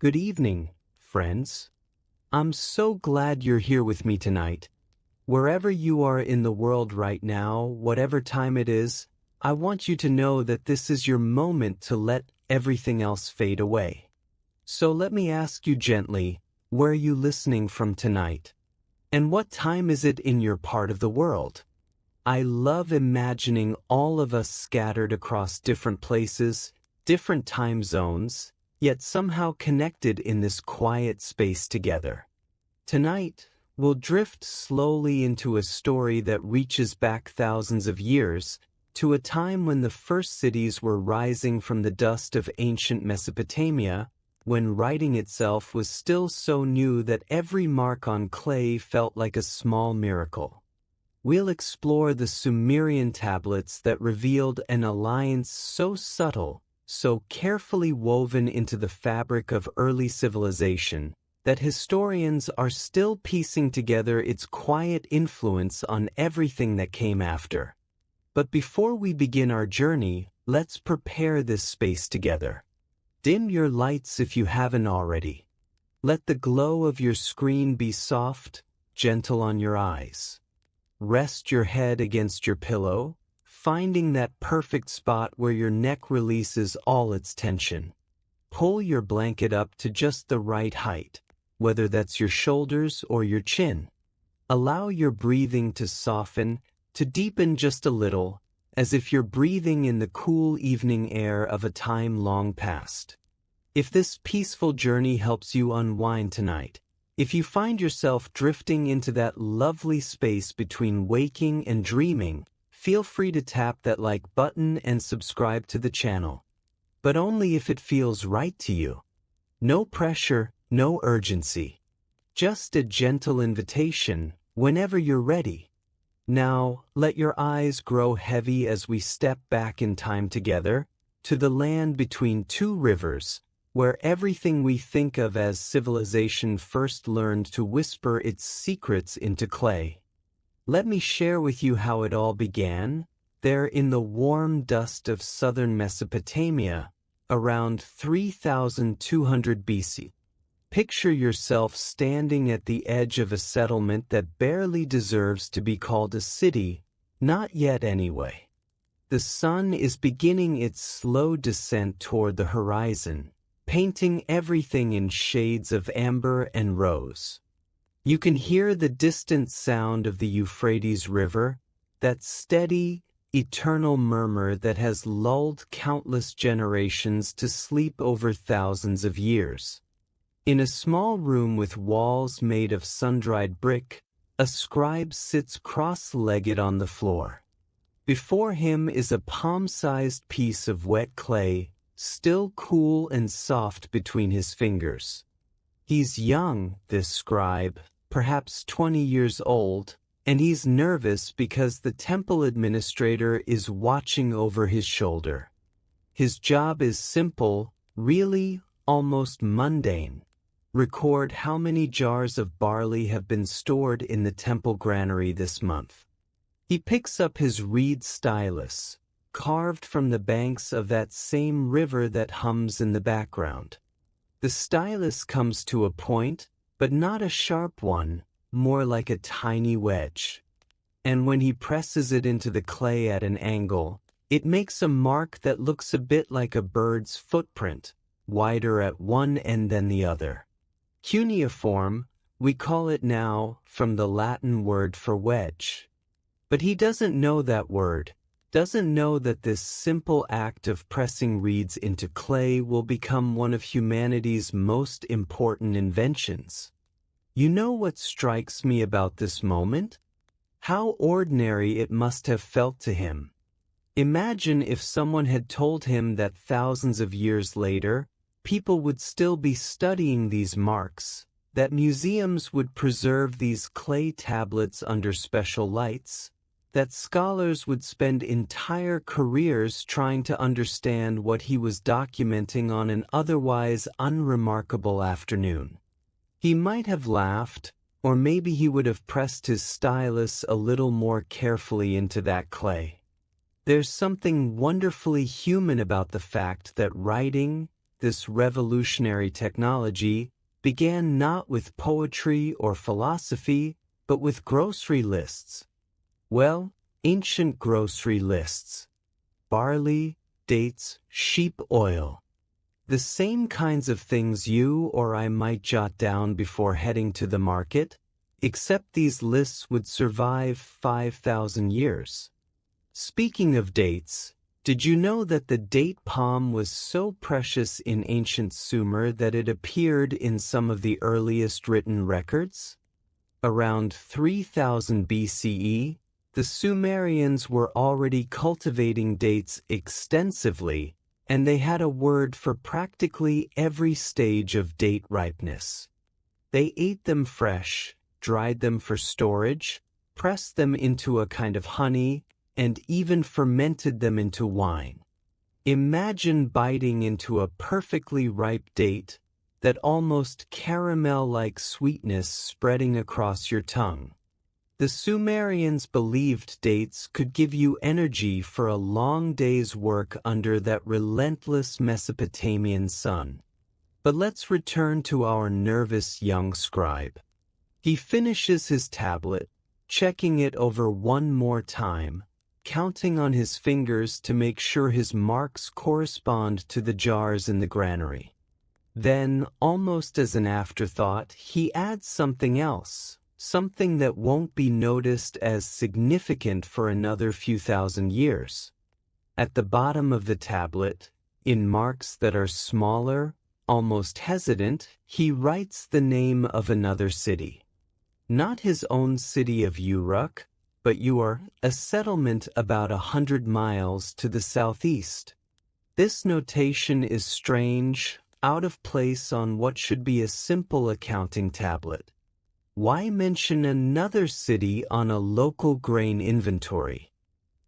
Good evening, friends. I'm so glad you're here with me tonight. Wherever you are in the world right now, whatever time it is, I want you to know that this is your moment to let everything else fade away. So let me ask you gently, where are you listening from tonight? And what time is it in your part of the world? I love imagining all of us scattered across different places, different time zones, yet somehow connected in this quiet space together. Tonight, we'll drift slowly into a story that reaches back thousands of years, to a time when the first cities were rising from the dust of ancient Mesopotamia, when writing itself was still so new that every mark on clay felt like a small miracle. We'll explore the Sumerian tablets that revealed an alliance so subtle, so carefully woven into the fabric of early civilization, that historians are still piecing together its quiet influence on everything that came after. But before we begin our journey, let's prepare this space together. Dim your lights if you haven't already. Let the glow of your screen be soft, gentle on your eyes. Rest your head against your pillow, finding that perfect spot where your neck releases all its tension. Pull your blanket up to just the right height, whether that's your shoulders or your chin. Allow your breathing to soften, to deepen just a little, as if you're breathing in the cool evening air of a time long past. If this peaceful journey helps you unwind tonight, if you find yourself drifting into that lovely space between waking and dreaming, feel free to tap that like button and subscribe to the channel. But only if it feels right to you. No pressure, no urgency. Just a gentle invitation whenever you're ready. Now, let your eyes grow heavy as we step back in time together, to the land between two rivers, where everything we think of as civilization first learned to whisper its secrets into clay. Let me share with you how it all began, there in the warm dust of southern Mesopotamia, around 3200 BC. Picture yourself standing at the edge of a settlement that barely deserves to be called a city, not yet anyway. The sun is beginning its slow descent toward the horizon, painting everything in shades of amber and rose. You can hear the distant sound of the Euphrates River, that steady, eternal murmur that has lulled countless generations to sleep over thousands of years. In a small room with walls made of sun-dried brick, a scribe sits cross-legged on the floor. Before him is a palm-sized piece of wet clay, still cool and soft between his fingers. He's young, this scribe, perhaps 20 years old, and he's nervous because the temple administrator is watching over his shoulder. His job is simple, really almost mundane. Record how many jars of barley have been stored in the temple granary this month. He picks up his reed stylus, carved from the banks of that same river that hums in the background. The stylus comes to a point, but not a sharp one, more like a tiny wedge. And when he presses it into the clay at an angle, it makes a mark that looks a bit like a bird's footprint, wider at one end than the other. Cuneiform, we call it now, from the Latin word for wedge. But he doesn't know that word, doesn't know that this simple act of pressing reeds into clay will become one of humanity's most important inventions. You know what strikes me about this moment? How ordinary it must have felt to him. Imagine if someone had told him that thousands of years later, people would still be studying these marks, that museums would preserve these clay tablets under special lights, that scholars would spend entire careers trying to understand what he was documenting on an otherwise unremarkable afternoon. He might have laughed, or maybe he would have pressed his stylus a little more carefully into that clay. There's something wonderfully human about the fact that writing, this revolutionary technology, began not with poetry or philosophy, but with grocery lists. Well, ancient grocery lists. Barley, dates, sheep oil. The same kinds of things you or I might jot down before heading to the market, except these lists would survive 5,000 years. Speaking of dates, did you know that the date palm was so precious in ancient Sumer that it appeared in some of the earliest written records? Around 3000 BCE, the Sumerians were already cultivating dates extensively, and they had a word for practically every stage of date ripeness. They ate them fresh, dried them for storage, pressed them into a kind of honey, and even fermented them into wine. Imagine biting into a perfectly ripe date, that almost caramel-like sweetness spreading across your tongue. The Sumerians believed dates could give you energy for a long day's work under that relentless Mesopotamian sun. But let's return to our nervous young scribe. He finishes his tablet, checking it over one more time, counting on his fingers to make sure his marks correspond to the jars in the granary. Then, almost as an afterthought, he adds something else, something that won't be noticed as significant for another few thousand years. At the bottom of the tablet, in marks that are smaller, almost hesitant, he writes the name of another city. Not his own city of Uruk, but Ur, a settlement about 100 miles to the southeast. This notation is strange, out of place on what should be a simple accounting tablet. Why mention another city on a local grain inventory?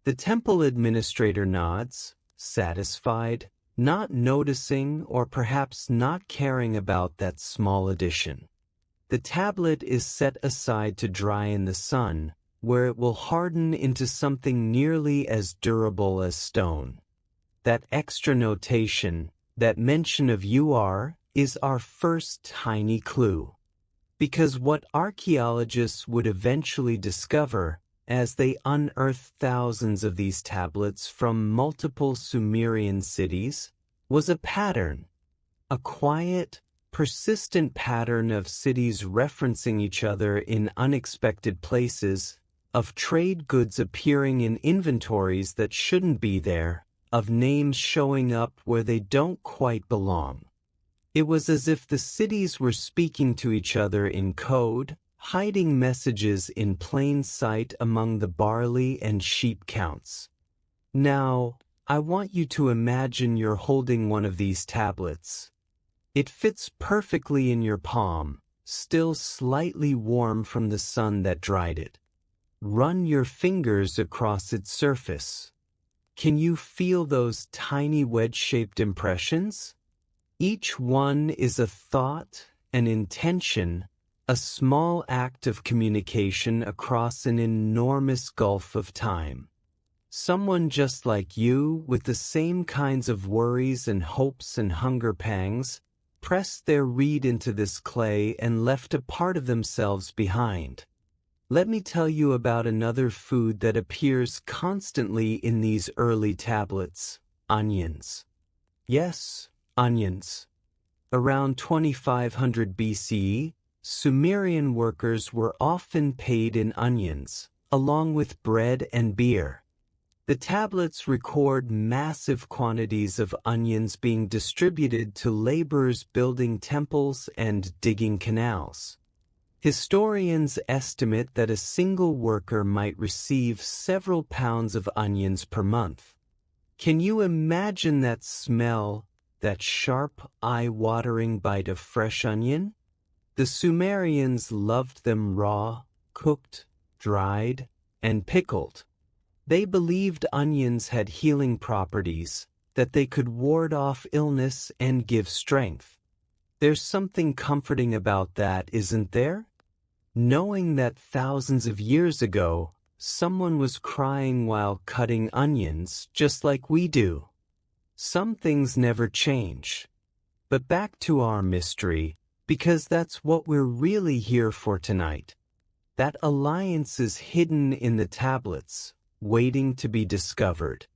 The temple administrator nods, satisfied, not noticing or perhaps not caring about that small addition. The tablet is set aside to dry in the sun, where it will harden into something nearly as durable as stone. That extra notation, that mention of UR, is our first tiny clue. Because what archaeologists would eventually discover, as they unearthed thousands of these tablets from multiple Sumerian cities, was a pattern. A quiet, persistent pattern of cities referencing each other in unexpected places, of trade goods appearing in inventories that shouldn't be there, of names showing up where they don't quite belong. It was as if the cities were speaking to each other in code, hiding messages in plain sight among the barley and sheep counts. Now, I want you to imagine you're holding one of these tablets. It fits perfectly in your palm, still slightly warm from the sun that dried it. Run your fingers across its surface. Can you feel those tiny wedge-shaped impressions? Each one is a thought, an intention, a small act of communication across an enormous gulf of time. Someone just like you, with the same kinds of worries and hopes and hunger pangs, pressed their reed into this clay and left a part of themselves behind. Let me tell you about another food that appears constantly in these early tablets: onions. Yes, onions. Around 2500 BCE, Sumerian workers were often paid in onions, along with bread and beer. The tablets record massive quantities of onions being distributed to laborers building temples and digging canals. Historians estimate that a single worker might receive several pounds of onions per month. Can you imagine that smell, that sharp, eye-watering bite of fresh onion? The Sumerians loved them raw, cooked, dried, and pickled. They believed onions had healing properties, that they could ward off illness and give strength. There's something comforting about that, isn't there? Knowing that thousands of years ago, someone was crying while cutting onions, just like we do. Some things never change. But back to our mystery, because that's what we're really here for tonight. That alliance is hidden in the tablets, waiting to be discovered.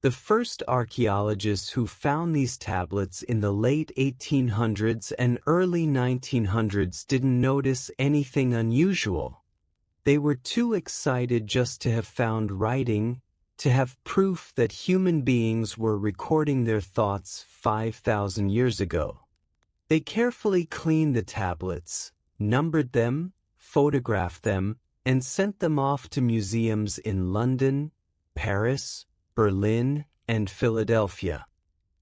The first archaeologists who found these tablets in the late 1800s and early 1900s didn't notice anything unusual. They were too excited just to have found writing, to have proof that human beings were recording their thoughts 5,000 years ago. They carefully cleaned the tablets, numbered them, photographed them, and sent them off to museums in London, Paris, Berlin, and Philadelphia.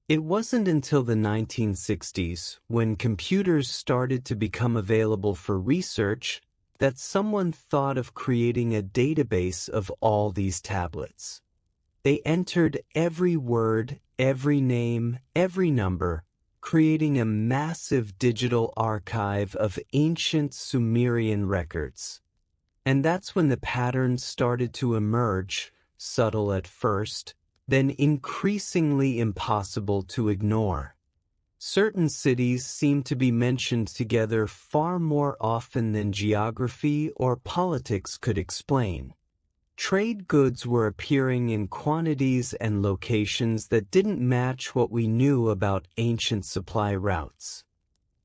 It wasn't until the 1960s, when computers started to become available for research, that someone thought of creating a database of all these tablets. They entered every word, every name, every number, creating a massive digital archive of ancient Sumerian records. And that's when the patterns started to emerge, subtle at first, then increasingly impossible to ignore. Certain cities seem to be mentioned together far more often than geography or politics could explain. Trade goods were appearing in quantities and locations that didn't match what we knew about ancient supply routes.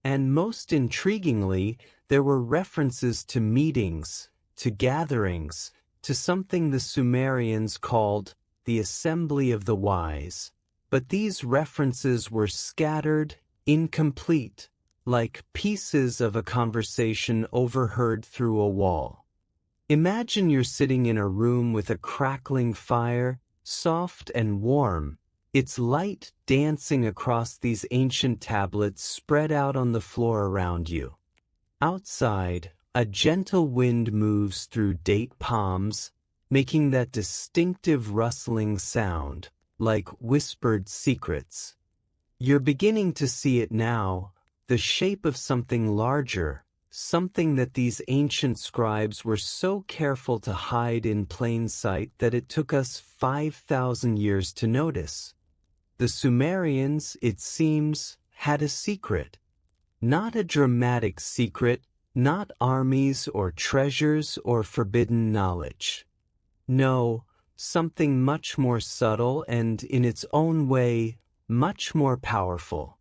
And most intriguingly, there were references to meetings, to gatherings, to something the Sumerians called the Assembly of the Wise. But these references were scattered, incomplete, like pieces of a conversation overheard through a wall. Imagine you're sitting in a room with a crackling fire, soft and warm, its light dancing across these ancient tablets spread out on the floor around you. Outside, a gentle wind moves through date palms, making that distinctive rustling sound, like whispered secrets. You're beginning to see it now, the shape of something larger, something that these ancient scribes were so careful to hide in plain sight that it took us 5,000 years to notice. The Sumerians, it seems, had a secret. Not a dramatic secret, not armies or treasures or forbidden knowledge. No, something much more subtle and, in its own way, much more powerful.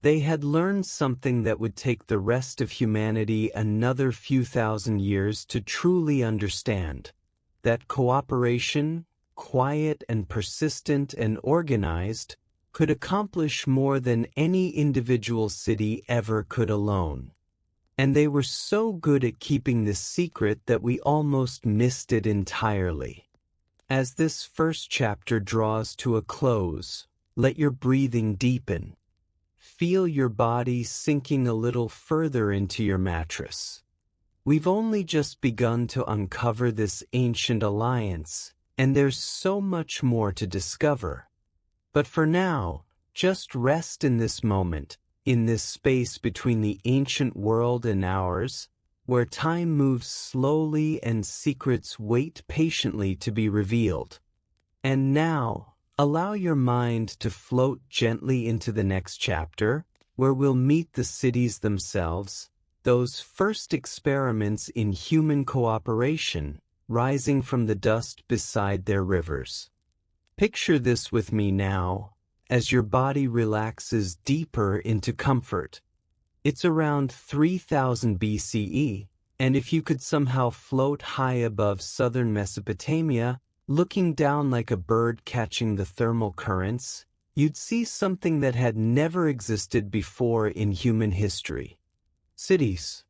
They had learned something that would take the rest of humanity another few thousand years to truly understand. That cooperation, quiet and persistent and organized, could accomplish more than any individual city ever could alone. And they were so good at keeping this secret that we almost missed it entirely. As this first chapter draws to a close, let your breathing deepen. Feel your body sinking a little further into your mattress. We've only just begun to uncover this ancient alliance, and there's so much more to discover. But for now, just rest in this moment, in this space between the ancient world and ours, where time moves slowly and secrets wait patiently to be revealed. And now, allow your mind to float gently into the next chapter, where we'll meet the cities themselves, those first experiments in human cooperation, rising from the dust beside their rivers. Picture this with me now, as your body relaxes deeper into comfort. It's around 3000 BCE, and if you could somehow float high above southern Mesopotamia, looking down like a bird catching the thermal currents, you'd see something that had never existed before in human history. Cities.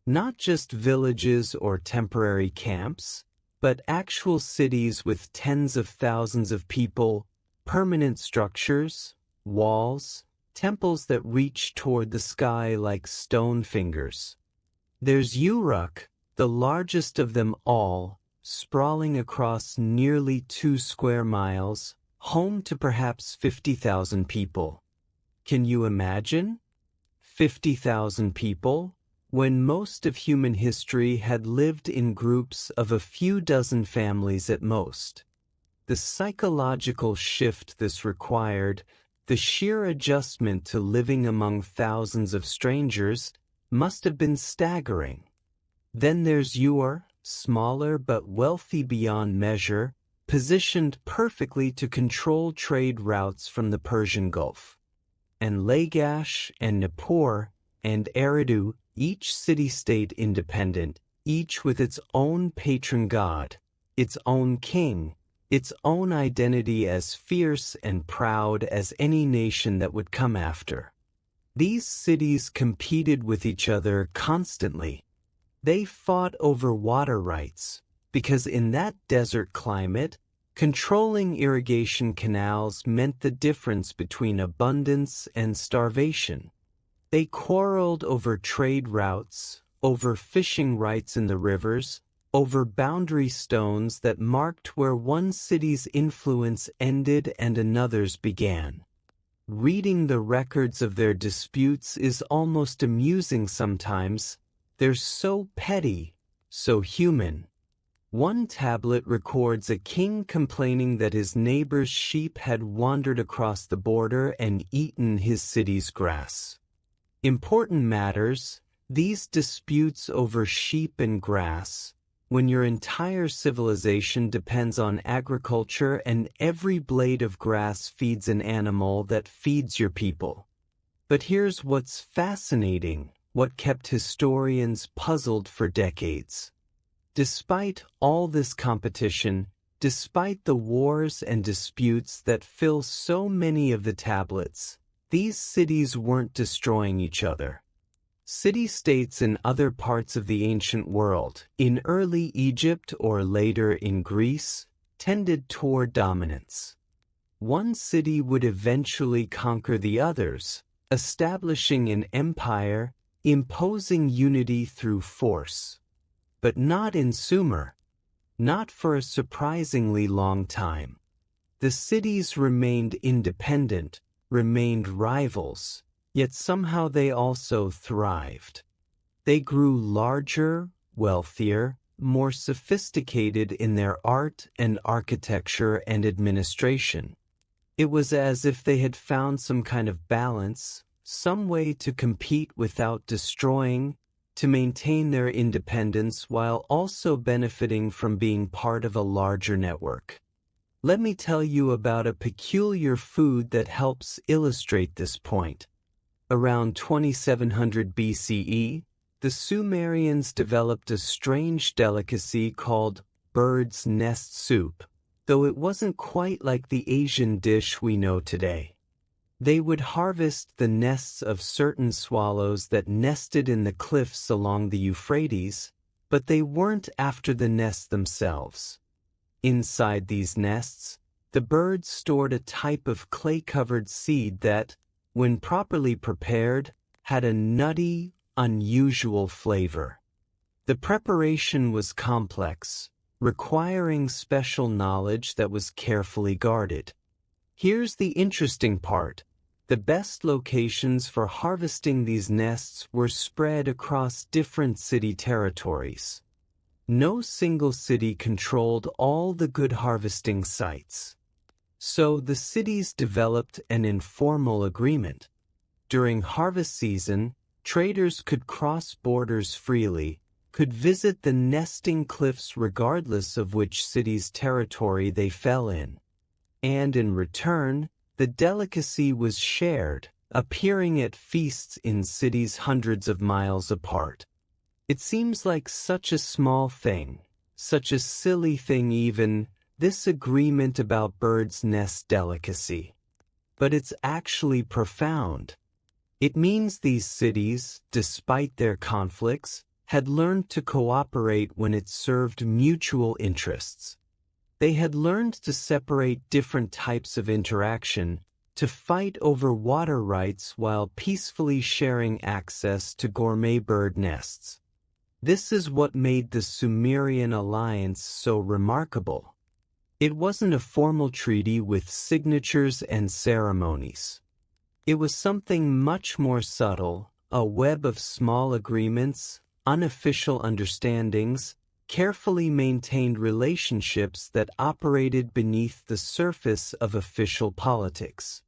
Not just villages or temporary camps, but actual cities with tens of thousands of people, permanent structures, walls, temples that reach toward the sky like stone fingers. There's Uruk, the largest of them all, sprawling across nearly 2 square miles, home to perhaps 50,000 people. Can you imagine? 50,000 people, when most of human history had lived in groups of a few dozen families at most. The psychological shift this required, The sheer adjustment to living among thousands of strangers must have been staggering. Then there's Ur, smaller but wealthy beyond measure, positioned perfectly to control trade routes from the Persian Gulf. And Lagash and Nippur and Eridu, each city-state independent, each with its own patron god, its own king, its own identity as fierce and proud as any nation that would come after. These cities competed with each other constantly. They fought over water rights, because in that desert climate, controlling irrigation canals meant the difference between abundance and starvation. They quarreled over trade routes, over fishing rights in the rivers, over boundary stones that marked where one city's influence ended and another's began. Reading the records of their disputes is almost amusing sometimes. They're so petty, so human. One tablet records a king complaining that his neighbor's sheep had wandered across the border and eaten his city's grass. Important matters, these disputes over sheep and grass, when your entire civilization depends on agriculture and every blade of grass feeds an animal that feeds your people. But here's what's fascinating, what kept historians puzzled for decades. Despite all this competition, despite the wars and disputes that fill so many of the tablets, these cities weren't destroying each other. City-states in other parts of the ancient world, in early Egypt or later in Greece, tended toward dominance. One city would eventually conquer the others, establishing an empire, imposing unity through force. But not in Sumer. Not for a surprisingly long time. The cities remained independent, remained rivals, yet somehow they also thrived. They grew larger, wealthier, more sophisticated in their art and architecture and administration. It was as if they had found some kind of balance, some way to compete without destroying, to maintain their independence while also benefiting from being part of a larger network. Let me tell you about a peculiar food that helps illustrate this point. Around 2700 BCE, the Sumerians developed a strange delicacy called bird's nest soup, though it wasn't quite like the Asian dish we know today. They would harvest the nests of certain swallows that nested in the cliffs along the Euphrates, but they weren't after the nests themselves. Inside these nests, the birds stored a type of clay-covered seed that, when properly prepared, had a nutty, unusual flavor. The preparation was complex, requiring special knowledge that was carefully guarded. Here's the interesting part. The best locations for harvesting these nests were spread across different city territories. No single city controlled all the good harvesting sites. So the cities developed an informal agreement. During harvest season, traders could cross borders freely, could visit the nesting cliffs regardless of which city's territory they fell in. And in return, the delicacy was shared, appearing at feasts in cities hundreds of miles apart. It seems like such a small thing, such a silly thing even, this agreement about bird's nest delicacy. But it's actually profound. It means these cities, despite their conflicts, had learned to cooperate when it served mutual interests. They had learned to separate different types of interaction, to fight over water rights while peacefully sharing access to gourmet bird nests. This is what made the Sumerian alliance so remarkable. It wasn't a formal treaty with signatures and ceremonies. It was something much more subtle, a web of small agreements, unofficial understandings, carefully maintained relationships that operated beneath the surface of official politics.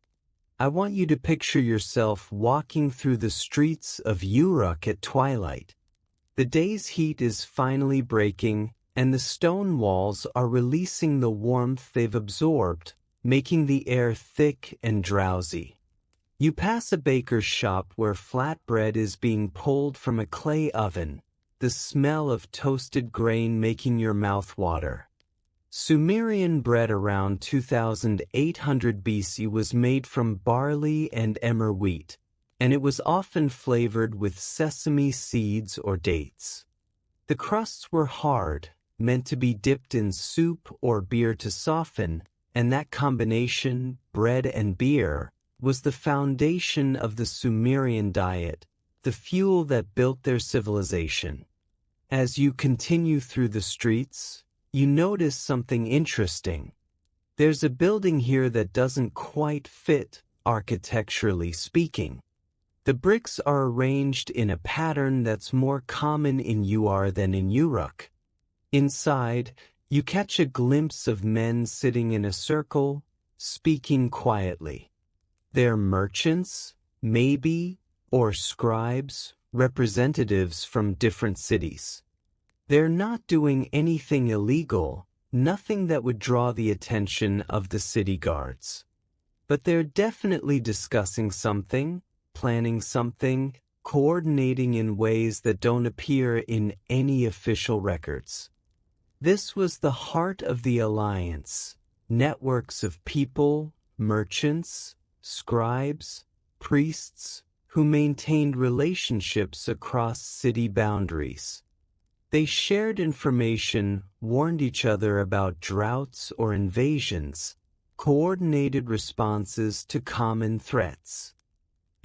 I want you to picture yourself walking through the streets of Uruk at twilight. The day's heat is finally breaking, and the stone walls are releasing the warmth they've absorbed, making the air thick and drowsy. You pass a baker's shop where flatbread is being pulled from a clay oven, the smell of toasted grain making your mouth water. Sumerian bread around 2800 BC was made from barley and emmer wheat, and it was often flavored with sesame seeds or dates. The crusts were hard, meant to be dipped in soup or beer to soften, and that combination, bread and beer, was the foundation of the Sumerian diet, the fuel that built their civilization. As you continue through the streets, you notice something interesting. There's a building here that doesn't quite fit, architecturally speaking. The bricks are arranged in a pattern that's more common in Ur than in Uruk. Inside, you catch a glimpse of men sitting in a circle, speaking quietly. They're merchants, maybe, or scribes, representatives from different cities. They're not doing anything illegal, nothing that would draw the attention of the city guards. But they're definitely discussing something, planning something, coordinating in ways that don't appear in any official records. This was the heart of the alliance, networks of people, merchants, scribes, priests, who maintained relationships across city boundaries. They shared information, warned each other about droughts or invasions, coordinated responses to common threats.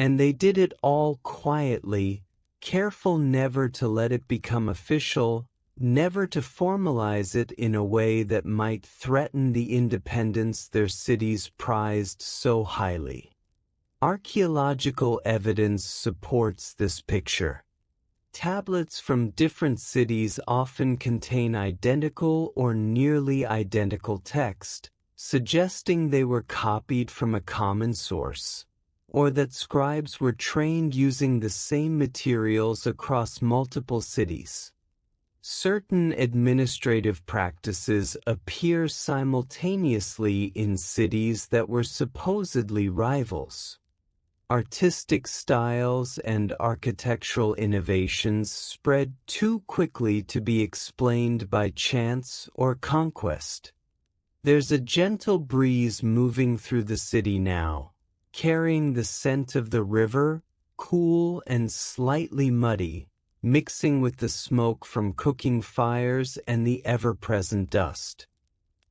And they did it all quietly, careful never to let it become official, never to formalize it in a way that might threaten the independence their cities prized so highly. Archaeological evidence supports this picture. Tablets from different cities often contain identical or nearly identical text, suggesting they were copied from a common source, or that scribes were trained using the same materials across multiple cities. Certain administrative practices appear simultaneously in cities that were supposedly rivals. Artistic styles and architectural innovations spread too quickly to be explained by chance or conquest. There's a gentle breeze moving through the city now, carrying the scent of the river, cool and slightly muddy, mixing with the smoke from cooking fires and the ever-present dust.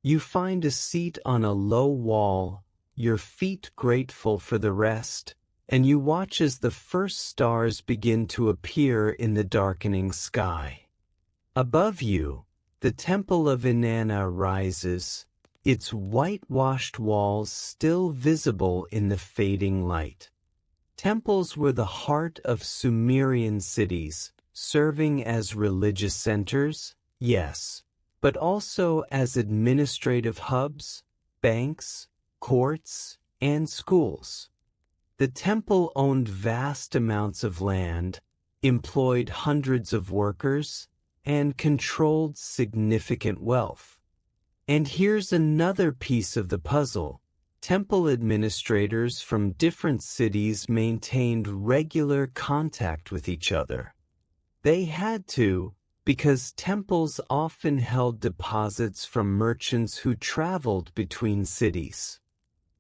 You find a seat on a low wall, your feet grateful for the rest, and you watch as the first stars begin to appear in the darkening sky. Above you, the Temple of Inanna rises, its whitewashed walls still visible in the fading light. Temples were the heart of Sumerian cities, serving as religious centers, yes, but also as administrative hubs, banks, courts, and schools. The temple owned vast amounts of land, employed hundreds of workers, and controlled significant wealth. And here's another piece of the puzzle. Temple administrators from different cities maintained regular contact with each other. They had to, because temples often held deposits from merchants who traveled between cities.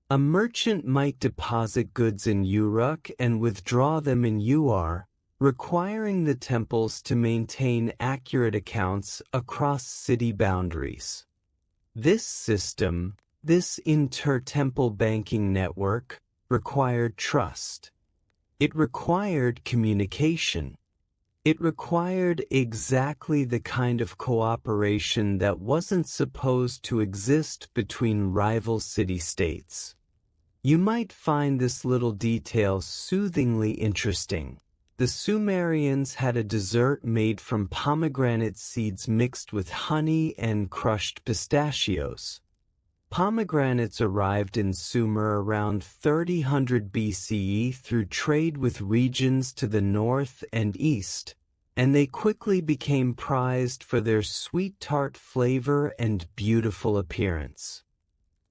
A merchant might deposit goods in Uruk and withdraw them in Ur, requiring the temples to maintain accurate accounts across city boundaries. This system, this inter-temple banking network, required trust. It required communication. It required exactly the kind of cooperation that wasn't supposed to exist between rival city-states. You might find this little detail soothingly interesting. The Sumerians had a dessert made from pomegranate seeds mixed with honey and crushed pistachios. Pomegranates arrived in Sumer around 3000 BCE through trade with regions to the north and east, and they quickly became prized for their sweet tart flavor and beautiful appearance.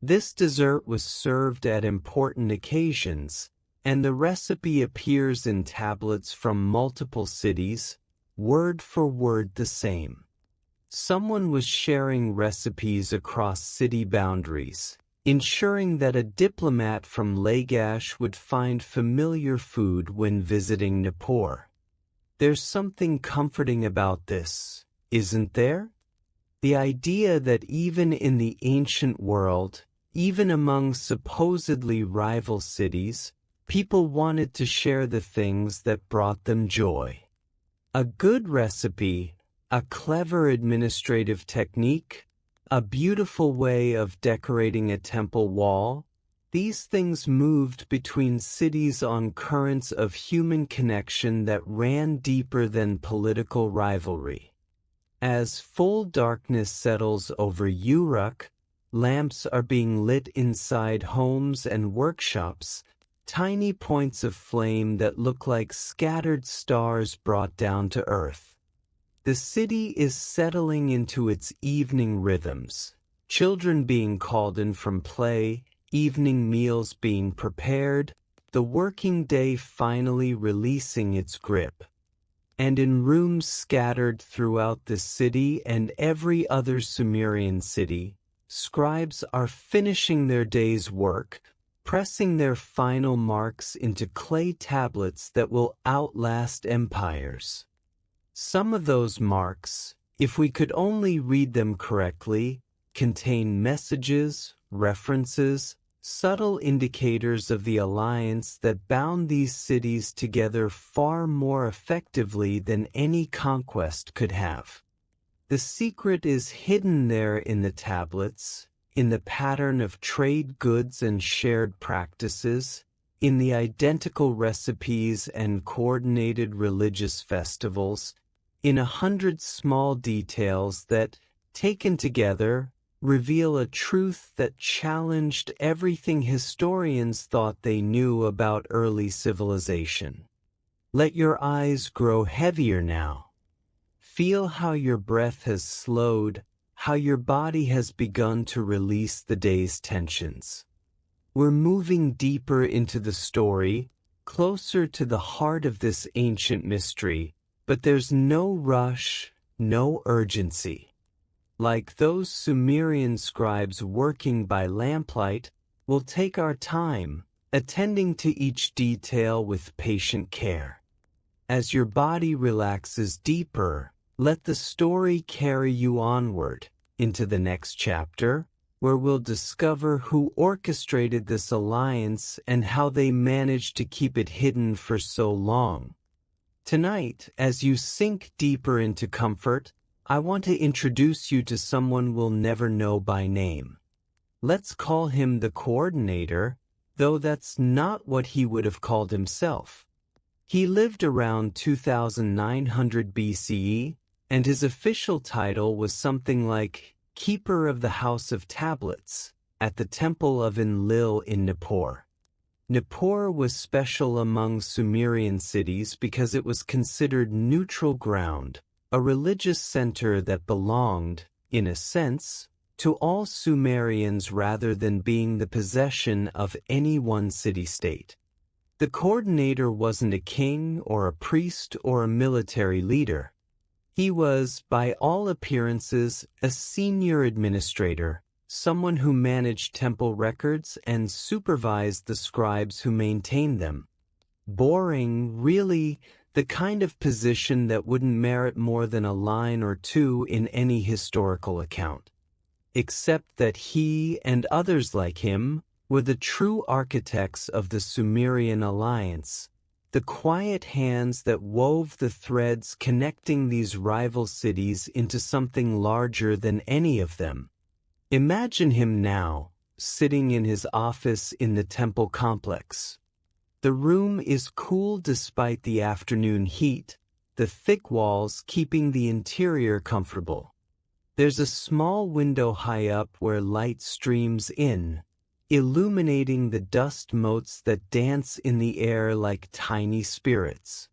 This dessert was served at important occasions, and the recipe appears in tablets from multiple cities, word for word the same. Someone was sharing recipes across city boundaries, ensuring that a diplomat from Lagash would find familiar food when visiting Nippur. There's something comforting about this, isn't there? The idea that even in the ancient world, even among supposedly rival cities, people wanted to share the things that brought them joy. A good recipe, a clever administrative technique, a beautiful way of decorating a temple wall, these things moved between cities on currents of human connection that ran deeper than political rivalry. As full darkness settles over Uruk, lamps are being lit inside homes and workshops, tiny points of flame that look like scattered stars brought down to earth. The city is settling into its evening rhythms, children being called in from play, evening meals being prepared, the working day finally releasing its grip. And in rooms scattered throughout the city and every other Sumerian city, scribes are finishing their day's work, pressing their final marks into clay tablets that will outlast empires. Some of those marks, if we could only read them correctly, contain messages, references, subtle indicators of the alliance that bound these cities together far more effectively than any conquest could have. The secret is hidden there in the tablets, in the pattern of trade goods and shared practices, in the identical recipes and coordinated religious festivals, in 100 small details that, taken together, reveal a truth that challenged everything historians thought they knew about early civilization. Let your eyes grow heavier now. Feel how your breath has slowed, how your body has begun to release the day's tensions. We're moving deeper into the story, closer to the heart of this ancient mystery, but there's no rush, no urgency. Like those Sumerian scribes working by lamplight, we'll take our time, attending to each detail with patient care. As your body relaxes deeper, let the story carry you onward, into the next chapter, where we'll discover who orchestrated this alliance and how they managed to keep it hidden for so long. Tonight, as you sink deeper into comfort, I want to introduce you to someone we'll never know by name. Let's call him the coordinator, though that's not what he would have called himself. He lived around 2900 BCE, and his official title was something like Keeper of the House of Tablets at the Temple of Enlil in Nippur. Nippur was special among Sumerian cities because it was considered neutral ground, a religious center that belonged, in a sense, to all Sumerians rather than being the possession of any one city-state. The coordinator wasn't a king or a priest or a military leader. He was, by all appearances, a senior administrator, someone who managed temple records and supervised the scribes who maintained them. Boring, really, the kind of position that wouldn't merit more than a line or two in any historical account. Except that he and others like him were the true architects of the Sumerian alliance, the quiet hands that wove the threads connecting these rival cities into something larger than any of them. Imagine him now, sitting in his office in the temple complex. The room is cool despite the afternoon heat, the thick walls keeping the interior comfortable. There's a small window high up where light streams in, illuminating the dust motes that dance in the air like tiny spirits.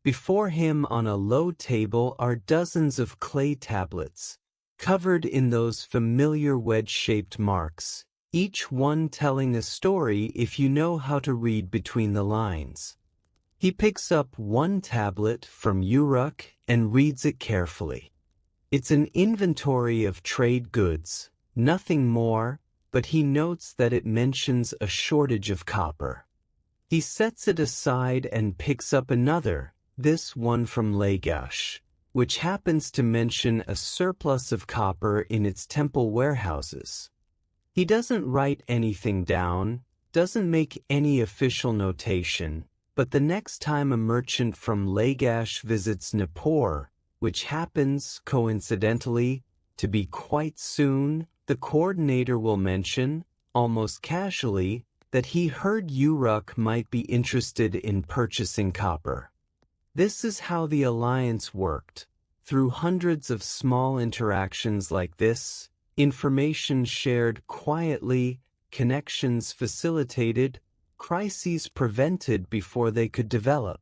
Before him on a low table are dozens of clay tablets, covered in those familiar wedge-shaped marks, each one telling a story if you know how to read between the lines. He picks up one tablet from Uruk and reads it carefully. It's an inventory of trade goods, nothing more, but he notes that it mentions a shortage of copper. He sets it aside and picks up another, this one from Lagash, which happens to mention a surplus of copper in its temple warehouses. He doesn't write anything down, doesn't make any official notation, but the next time a merchant from Lagash visits Nippur, which happens, coincidentally, to be quite soon, the coordinator will mention, almost casually, that he heard Uruk might be interested in purchasing copper. This is how the alliance worked. Through hundreds of small interactions like this, information shared quietly, connections facilitated, crises prevented before they could develop.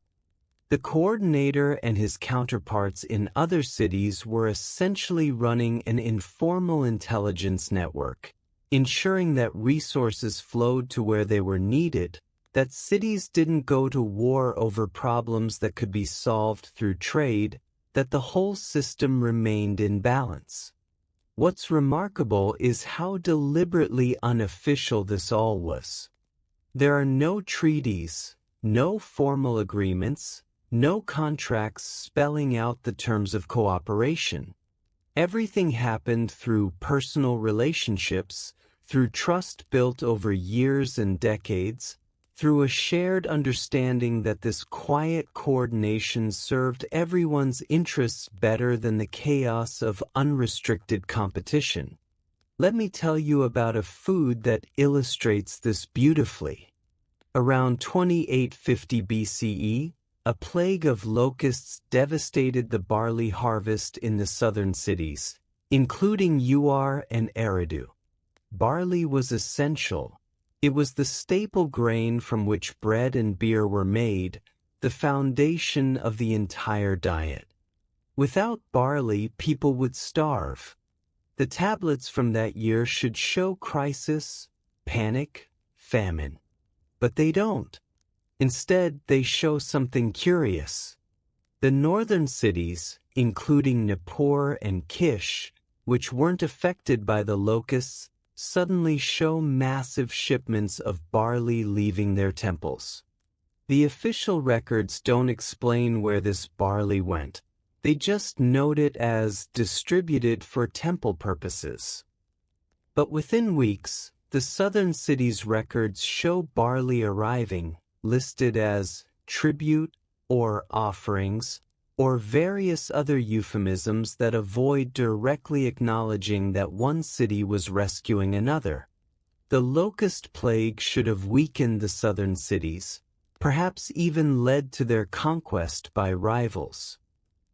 The coordinator and his counterparts in other cities were essentially running an informal intelligence network, ensuring that resources flowed to where they were needed, that cities didn't go to war over problems that could be solved through trade, that the whole system remained in balance. What's remarkable is how deliberately unofficial this all was. There are no treaties, no formal agreements, no contracts spelling out the terms of cooperation. Everything happened through personal relationships, through trust built over years and decades, through a shared understanding that this quiet coordination served everyone's interests better than the chaos of unrestricted competition. Let me tell you about a food that illustrates this beautifully. Around 2850 BCE, a plague of locusts devastated the barley harvest in the southern cities, including Uar and Eridu. Barley was essential. It was the staple grain from which bread and beer were made, the foundation of the entire diet. Without barley, people would starve. The tablets from that year should show crisis, panic, famine. But they don't. Instead, they show something curious. The northern cities, including Nippur and Kish, which weren't affected by the locusts, suddenly show massive shipments of barley leaving their temples. The official records don't explain where this barley went. They just note it as distributed for temple purposes. But within weeks, the southern cities' records show barley arriving, listed as tribute or offerings, or various other euphemisms that avoid directly acknowledging that one city was rescuing another. The locust plague should have weakened the southern cities, perhaps even led to their conquest by rivals.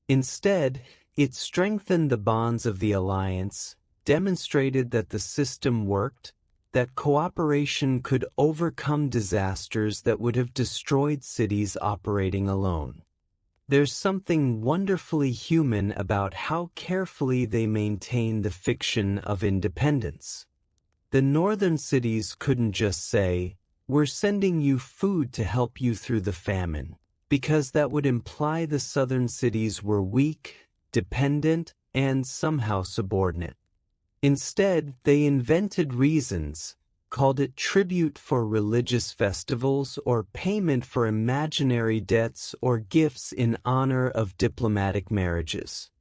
Instead, it strengthened the bonds of the alliance, demonstrated that the system worked, that cooperation could overcome disasters that would have destroyed cities operating alone. There's something wonderfully human about how carefully they maintain the fiction of independence. The northern cities couldn't just say, "We're sending you food to help you through the famine," because that would imply the southern cities were weak, dependent, and somehow subordinate. Instead, they invented reasons, called it tribute for religious festivals or payment for imaginary debts or gifts in honor of diplomatic marriages.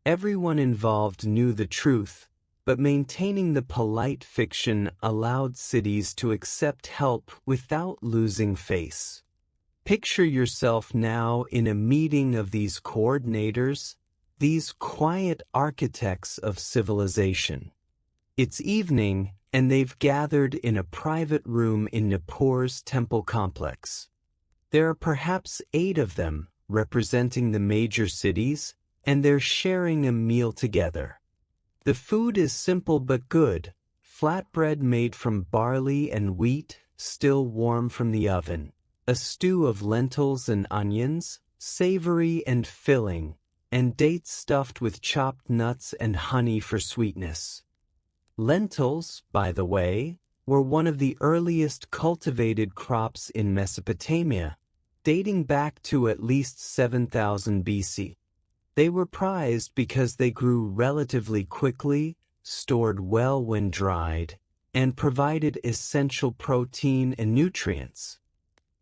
Everyone involved knew the truth, but maintaining the polite fiction allowed cities to accept help without losing face. Picture yourself now in a meeting of these coordinators, these quiet architects of civilization. It's evening, and they've gathered in a private room in Nippur's temple complex. There are perhaps 8 of them, representing the major cities, and they're sharing a meal together. The food is simple but good, flatbread made from barley and wheat, still warm from the oven, a stew of lentils and onions, savory and filling, and dates stuffed with chopped nuts and honey for sweetness. Lentils, by the way, were one of the earliest cultivated crops in Mesopotamia, dating back to at least 7000 BC. They were prized because they grew relatively quickly, stored well when dried, and provided essential protein and nutrients.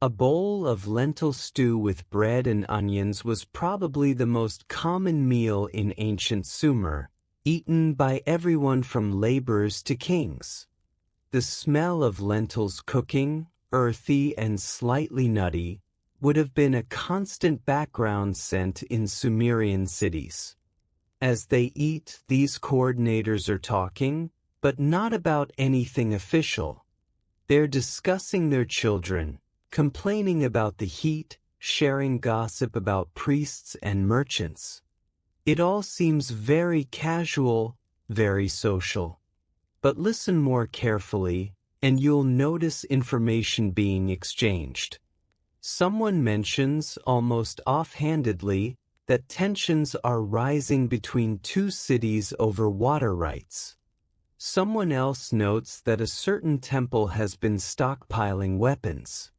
A bowl of lentil stew with bread and onions was probably the most common meal in ancient Sumer, eaten by everyone from laborers to kings. The smell of lentils cooking, earthy and slightly nutty, would have been a constant background scent in Sumerian cities. As they eat, these coordinators are talking, but not about anything official. They're discussing their children, complaining about the heat, sharing gossip about priests and merchants. It all seems very casual, very social. But listen more carefully, and you'll notice information being exchanged. Someone mentions, almost offhandedly, that tensions are rising between two cities over water rights. Someone else notes that a certain temple has been stockpiling weapons.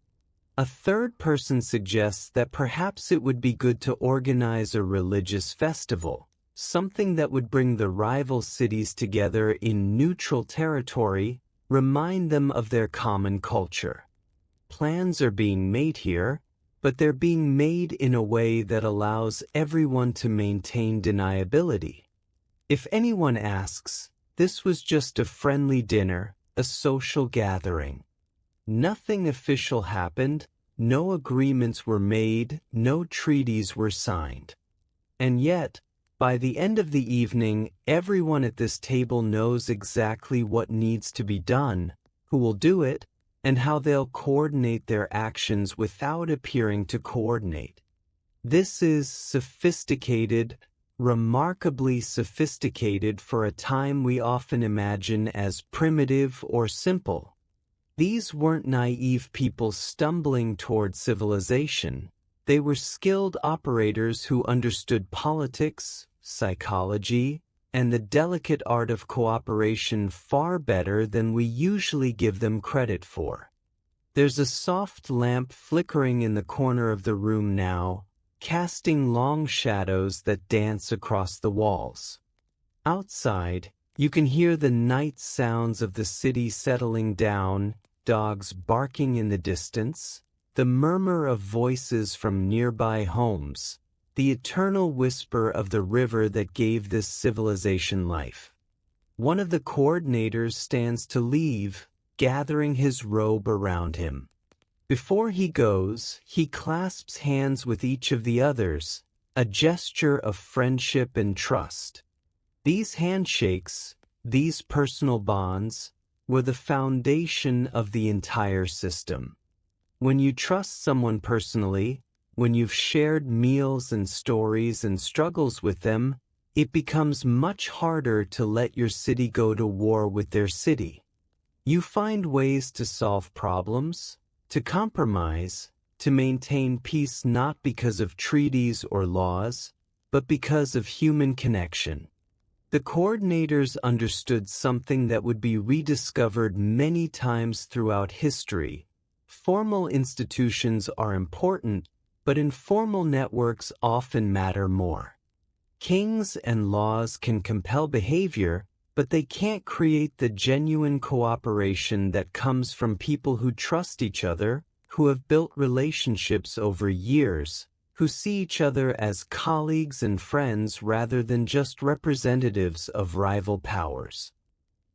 A third person suggests that perhaps it would be good to organize a religious festival, something that would bring the rival cities together in neutral territory, remind them of their common culture. Plans are being made here, but they're being made in a way that allows everyone to maintain deniability. If anyone asks, this was just a friendly dinner, a social gathering. Nothing official happened, no agreements were made, no treaties were signed. And yet, by the end of the evening, everyone at this table knows exactly what needs to be done, who will do it, and how they'll coordinate their actions without appearing to coordinate. This is sophisticated, remarkably sophisticated for a time we often imagine as primitive or simple. These weren't naive people stumbling toward civilization. They were skilled operators who understood politics, psychology, and the delicate art of cooperation far better than we usually give them credit for. There's a soft lamp flickering in the corner of the room now, casting long shadows that dance across the walls. Outside, you can hear the night sounds of the city settling down, dogs barking in the distance, the murmur of voices from nearby homes, the eternal whisper of the river that gave this civilization life. One of the coordinators stands to leave, gathering his robe around him. Before he goes, he clasps hands with each of the others, a gesture of friendship and trust. These handshakes, these personal bonds, were the foundation of the entire system. When you trust someone personally, when you've shared meals and stories and struggles with them, it becomes much harder to let your city go to war with their city. You find ways to solve problems, to compromise, to maintain peace not because of treaties or laws, but because of human connection. The coordinators understood something that would be rediscovered many times throughout history. Formal institutions are important, but informal networks often matter more. Kings and laws can compel behavior, but they can't create the genuine cooperation that comes from people who trust each other, who have built relationships over years, who see each other as colleagues and friends rather than just representatives of rival powers.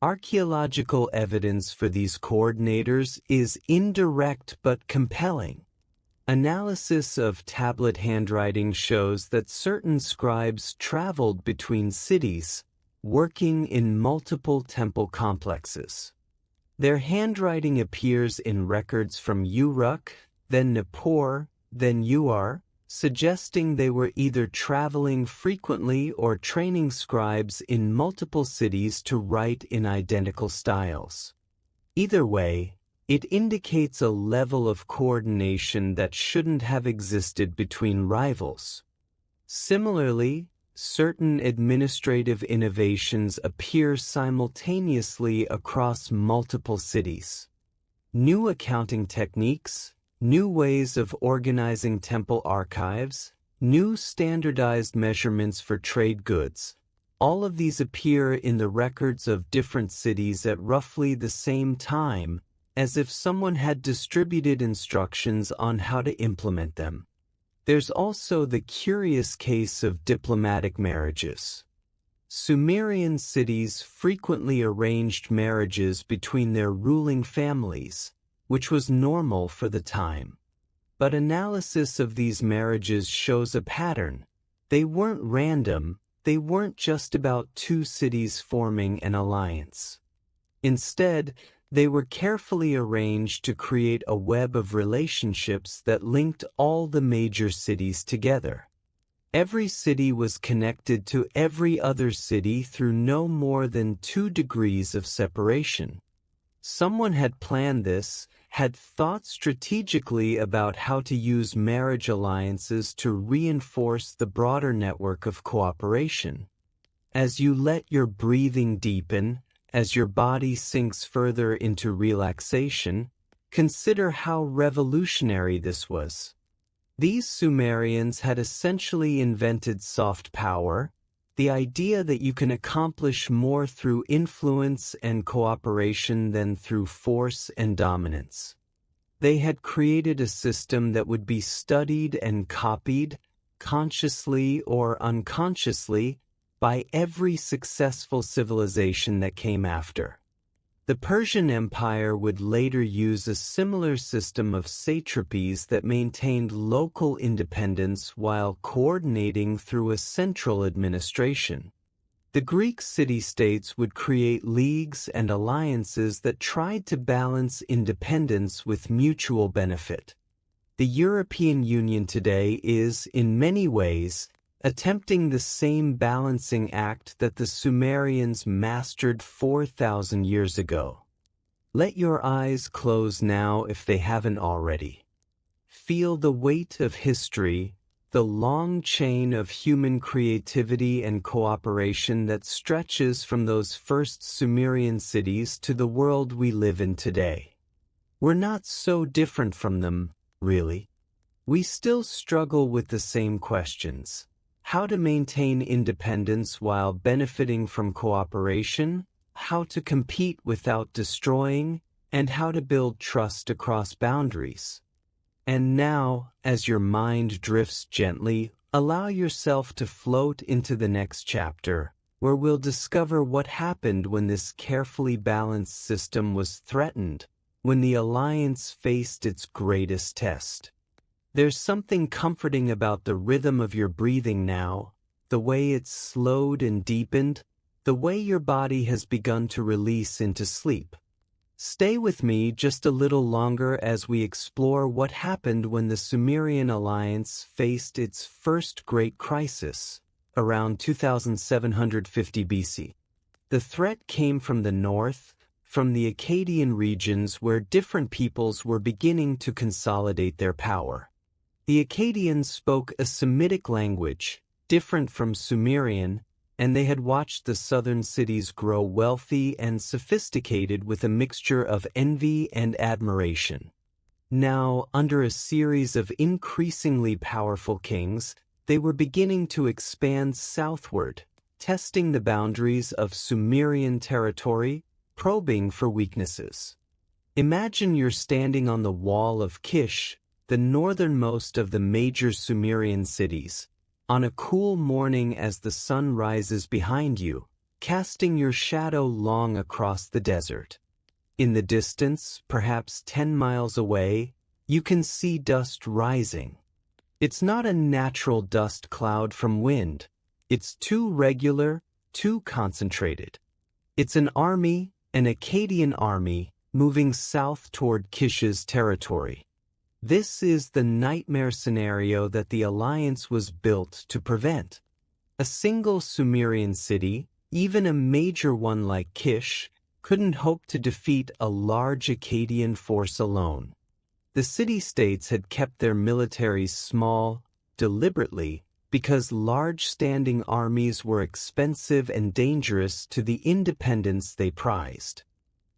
Archaeological evidence for these coordinators is indirect but compelling. Analysis of tablet handwriting shows that certain scribes traveled between cities, working in multiple temple complexes. Their handwriting appears in records from Uruk, then Nippur, then Uar, suggesting they were either traveling frequently or training scribes in multiple cities to write in identical styles. Either way, it indicates a level of coordination that shouldn't have existed between rivals. Similarly, certain administrative innovations appear simultaneously across multiple cities. New accounting techniques, new ways of organizing temple archives, new standardized measurements for trade goods. All of these appear in the records of different cities at roughly the same time, as if someone had distributed instructions on how to implement them. There's also the curious case of diplomatic marriages. Sumerian cities frequently arranged marriages between their ruling families, which was normal for the time. But analysis of these marriages shows a pattern. They weren't random, they weren't just about two cities forming an alliance. Instead, they were carefully arranged to create a web of relationships that linked all the major cities together. Every city was connected to every other city through no more than 2 degrees of separation. Someone had planned this, had thought strategically about how to use marriage alliances to reinforce the broader network of cooperation. As you let your breathing deepen, as your body sinks further into relaxation, consider how revolutionary this was. These Sumerians had essentially invented soft power, the idea that you can accomplish more through influence and cooperation than through force and dominance. They had created a system that would be studied and copied, consciously or unconsciously, by every successful civilization that came after. The Persian Empire would later use a similar system of satrapies that maintained local independence while coordinating through a central administration. The Greek city-states would create leagues and alliances that tried to balance independence with mutual benefit. The European Union today is, in many ways, attempting the same balancing act that the Sumerians mastered 4,000 years ago. Let your eyes close now if they haven't already. Feel the weight of history, the long chain of human creativity and cooperation that stretches from those first Sumerian cities to the world we live in today. We're not so different from them, really. We still struggle with the same questions. How to maintain independence while benefiting from cooperation, how to compete without destroying, and how to build trust across boundaries. And now, as your mind drifts gently, allow yourself to float into the next chapter, where we'll discover what happened when this carefully balanced system was threatened, when the alliance faced its greatest test. There's something comforting about the rhythm of your breathing now, the way it's slowed and deepened, the way your body has begun to release into sleep. Stay with me just a little longer as we explore what happened when the Sumerian alliance faced its first great crisis, around 2750 BC. The threat came from the north, from the Akkadian regions where different peoples were beginning to consolidate their power. The Akkadians spoke a Semitic language, different from Sumerian, and they had watched the southern cities grow wealthy and sophisticated with a mixture of envy and admiration. Now, under a series of increasingly powerful kings, they were beginning to expand southward, testing the boundaries of Sumerian territory, probing for weaknesses. Imagine you're standing on the wall of Kish, the northernmost of the major Sumerian cities, on a cool morning as the sun rises behind you, casting your shadow long across the desert. In the distance, perhaps 10 miles away, you can see dust rising. It's not a natural dust cloud from wind. It's too regular, too concentrated. It's an army, an Akkadian army, moving south toward Kish's territory. This is the nightmare scenario that the alliance was built to prevent. A single Sumerian city, even a major one like Kish, couldn't hope to defeat a large Akkadian force alone. The city-states had kept their militaries small, deliberately, because large standing armies were expensive and dangerous to the independence they prized.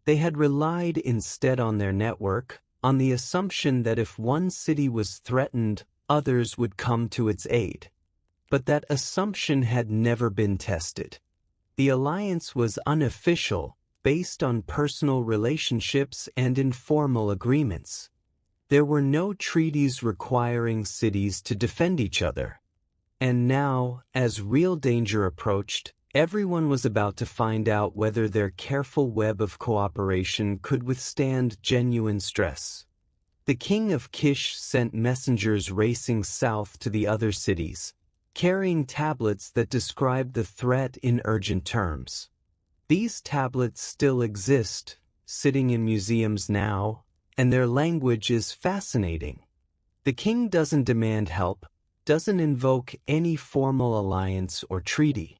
They had relied instead on their network, on the assumption that if one city was threatened, others would come to its aid. But that assumption had never been tested. The alliance was unofficial, based on personal relationships and informal agreements. There were no treaties requiring cities to defend each other. And now, as real danger approached, everyone was about to find out whether their careful web of cooperation could withstand genuine stress. The king of Kish sent messengers racing south to the other cities, carrying tablets that described the threat in urgent terms. These tablets still exist, sitting in museums now, and their language is fascinating. The king doesn't demand help, doesn't invoke any formal alliance or treaty.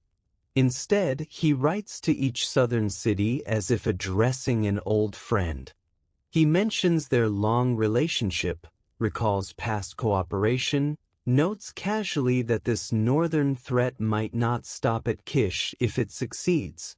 Instead, he writes to each southern city as if addressing an old friend. He mentions their long relationship, recalls past cooperation, notes casually that this northern threat might not stop at Kish if it succeeds.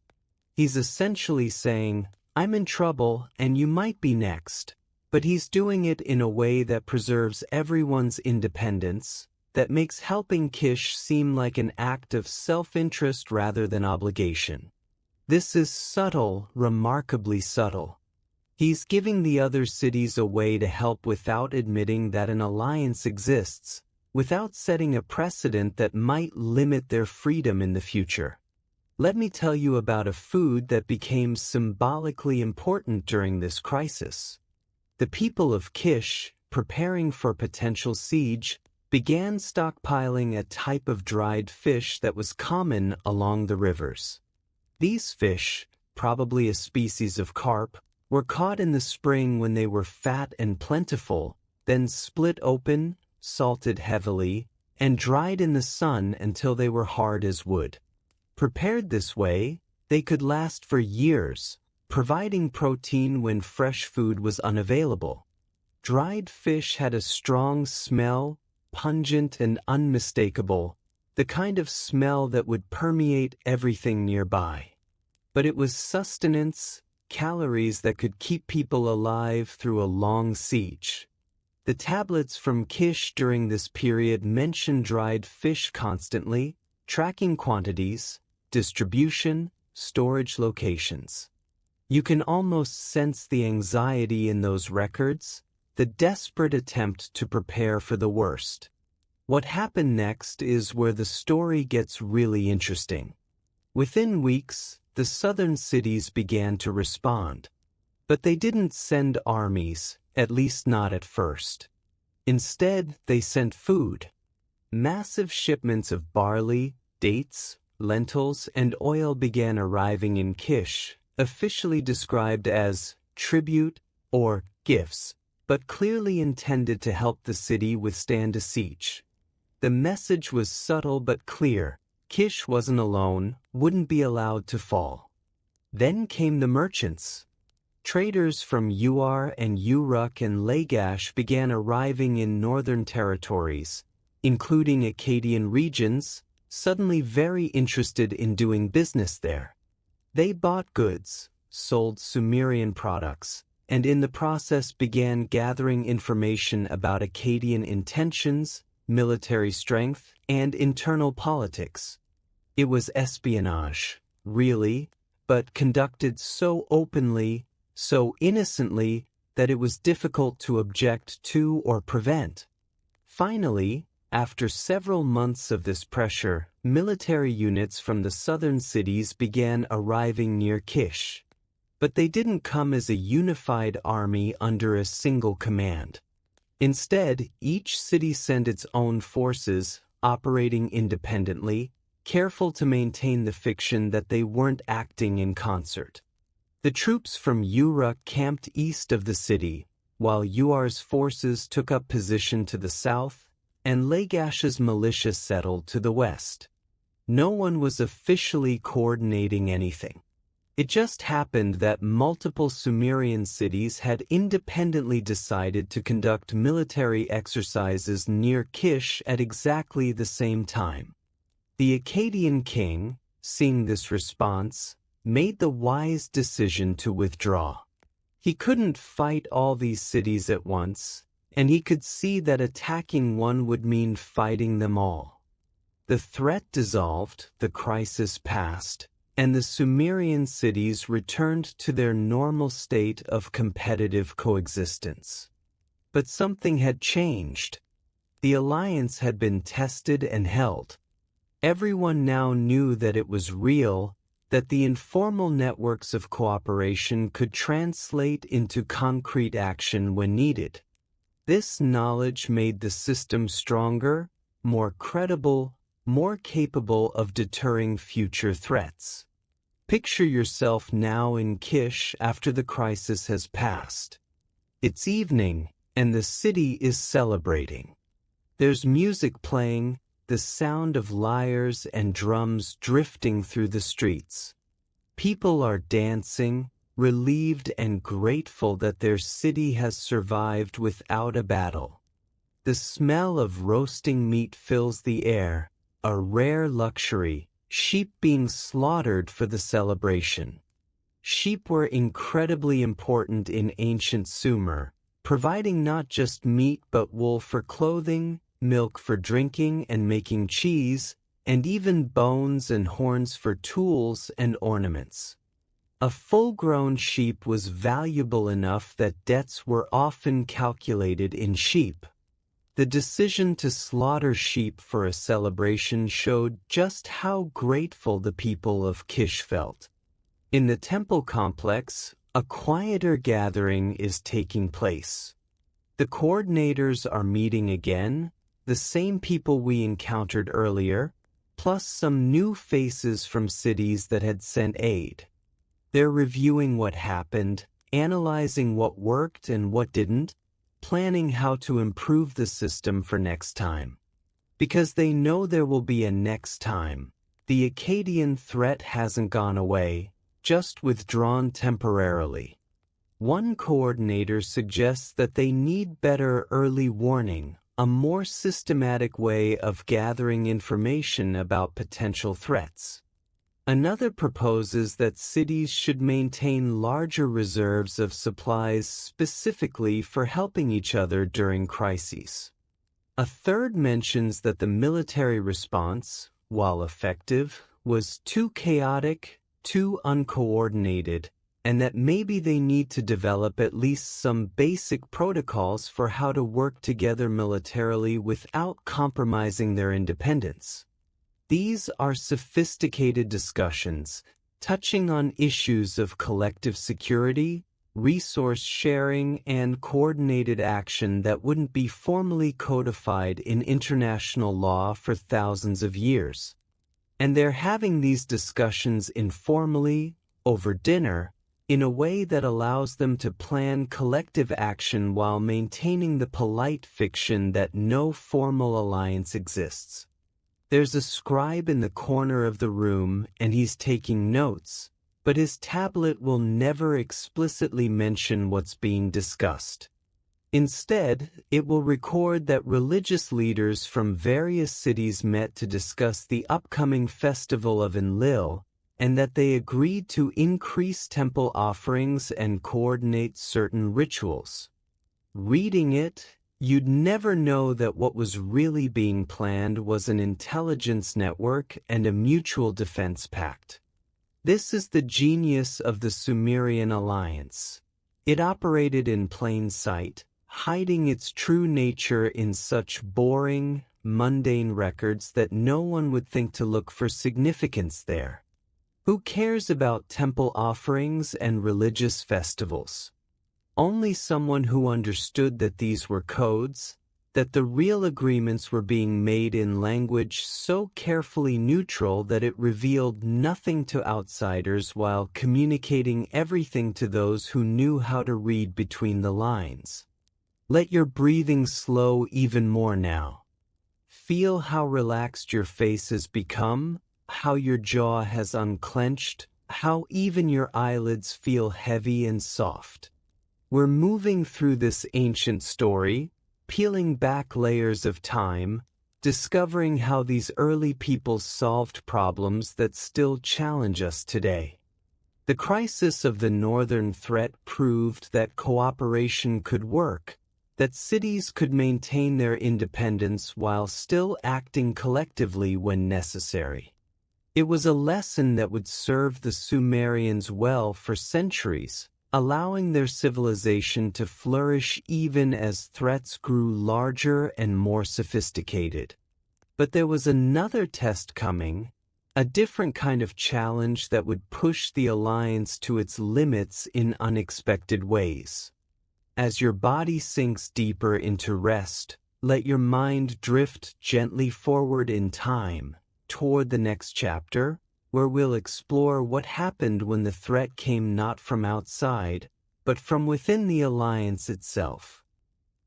He's essentially saying, "I'm in trouble and you might be next," but he's doing it in a way that preserves everyone's independence, that makes helping Kish seem like an act of self-interest rather than obligation. This is subtle, remarkably subtle. He's giving the other cities a way to help without admitting that an alliance exists, without setting a precedent that might limit their freedom in the future. Let me tell you about a food that became symbolically important during this crisis. The people of Kish, preparing for potential siege, began stockpiling a type of dried fish that was common along the rivers. These fish, probably a species of carp, were caught in the spring when they were fat and plentiful, then split open, salted heavily, and dried in the sun until they were hard as wood. Prepared this way, they could last for years, providing protein when fresh food was unavailable. Dried fish had a strong smell, pungent and unmistakable, the kind of smell that would permeate everything nearby. But it was sustenance, calories that could keep people alive through a long siege. The tablets from Kish during this period mention dried fish constantly, tracking quantities, distribution, storage locations. You can almost sense the anxiety in those records, the desperate attempt to prepare for the worst. What happened next is where the story gets really interesting. Within weeks, the southern cities began to respond. But they didn't send armies, at least not at first. Instead, they sent food. Massive shipments of barley, dates, lentils, and oil began arriving in Kish, officially described as tribute or gifts, but clearly intended to help the city withstand a siege. The message was subtle but clear. Kish wasn't alone, wouldn't be allowed to fall. Then came the merchants. Traders from Uar and Uruk and Lagash began arriving in northern territories, including Akkadian regions, suddenly very interested in doing business there. They bought goods, sold Sumerian products, and in the process began gathering information about Akkadian intentions, military strength, and internal politics. It was espionage, really, but conducted so openly, so innocently, that it was difficult to object to or prevent. Finally, after several months of this pressure, military units from the southern cities began arriving near Kish. But they didn't come as a unified army under a single command. Instead, each city sent its own forces, operating independently, careful to maintain the fiction that they weren't acting in concert. The troops from Uruk camped east of the city, while Uar's forces took up position to the south, and Lagash's militia settled to the west. No one was officially coordinating anything. It just happened that multiple Sumerian cities had independently decided to conduct military exercises near Kish at exactly the same time. The Akkadian king, seeing this response, made the wise decision to withdraw. He couldn't fight all these cities at once, and he could see that attacking one would mean fighting them all. The threat dissolved, the crisis passed, and the Sumerian cities returned to their normal state of competitive coexistence. But something had changed. The alliance had been tested and held. Everyone now knew that it was real, that the informal networks of cooperation could translate into concrete action when needed. This knowledge made the system stronger, more credible, more capable of deterring future threats. Picture yourself now in Kish after the crisis has passed. It's evening, and the city is celebrating. There's music playing, the sound of lyres and drums drifting through the streets. People are dancing, relieved and grateful that their city has survived without a battle. The smell of roasting meat fills the air, a rare luxury, sheep being slaughtered for the celebration. Sheep were incredibly important in ancient Sumer, providing not just meat but wool for clothing, milk for drinking and making cheese, and even bones and horns for tools and ornaments. A full-grown sheep was valuable enough that debts were often calculated in sheep. The decision to slaughter sheep for a celebration showed just how grateful the people of Kish felt. In the temple complex, a quieter gathering is taking place. The coordinators are meeting again, the same people we encountered earlier, plus some new faces from cities that had sent aid. They're reviewing what happened, analyzing what worked and what didn't, planning how to improve the system for next time. Because they know there will be a next time, the Akkadian threat hasn't gone away, just withdrawn temporarily. One coordinator suggests that they need better early warning, a more systematic way of gathering information about potential threats. Another proposes that cities should maintain larger reserves of supplies specifically for helping each other during crises. A third mentions that the military response, while effective, was too chaotic, too uncoordinated, and that maybe they need to develop at least some basic protocols for how to work together militarily without compromising their independence. These are sophisticated discussions, touching on issues of collective security, resource sharing, and coordinated action that wouldn't be formally codified in international law for thousands of years. And they're having these discussions informally, over dinner, in a way that allows them to plan collective action while maintaining the polite fiction that no formal alliance exists. There's a scribe in the corner of the room and he's taking notes, but his tablet will never explicitly mention what's being discussed. Instead, it will record that religious leaders from various cities met to discuss the upcoming festival of Enlil, and that they agreed to increase temple offerings and coordinate certain rituals. Reading it, you'd never know that what was really being planned was an intelligence network and a mutual defense pact. This is the genius of the Sumerian alliance. It operated in plain sight, hiding its true nature in such boring, mundane records that no one would think to look for significance there. Who cares about temple offerings and religious festivals? Only someone who understood that these were codes, that the real agreements were being made in language so carefully neutral that it revealed nothing to outsiders while communicating everything to those who knew how to read between the lines. Let your breathing slow even more now. Feel how relaxed your face has become, how your jaw has unclenched, how even your eyelids feel heavy and soft. We're moving through this ancient story, peeling back layers of time, discovering how these early peoples solved problems that still challenge us today. The crisis of the northern threat proved that cooperation could work, that cities could maintain their independence while still acting collectively when necessary. It was a lesson that would serve the Sumerians well for centuries, allowing their civilization to flourish even as threats grew larger and more sophisticated. But there was another test coming, a different kind of challenge that would push the alliance to its limits in unexpected ways. As your body sinks deeper into rest, let your mind drift gently forward in time, toward the next chapter, where we'll explore what happened when the threat came not from outside, but from within the alliance itself.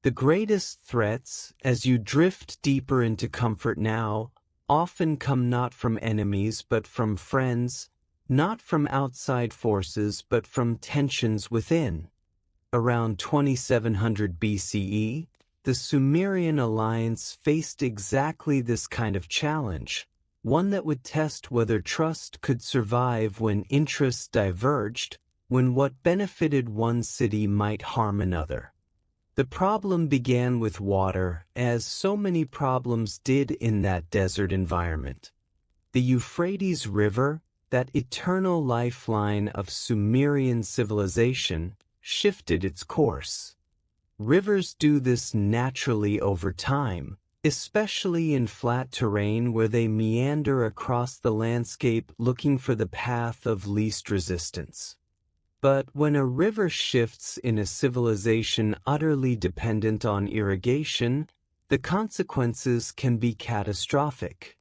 The greatest threats, as you drift deeper into comfort now, often come not from enemies but from friends, not from outside forces but from tensions within. Around 2700 BCE, the Sumerian alliance faced exactly this kind of challenge, one that would test whether trust could survive when interests diverged, when what benefited one city might harm another. The problem began with water, as so many problems did in that desert environment. The Euphrates River, that eternal lifeline of Sumerian civilization, shifted its course. Rivers do this naturally over time, especially in flat terrain where they meander across the landscape looking for the path of least resistance. But when a river shifts in a civilization utterly dependent on irrigation, the consequences can be catastrophic.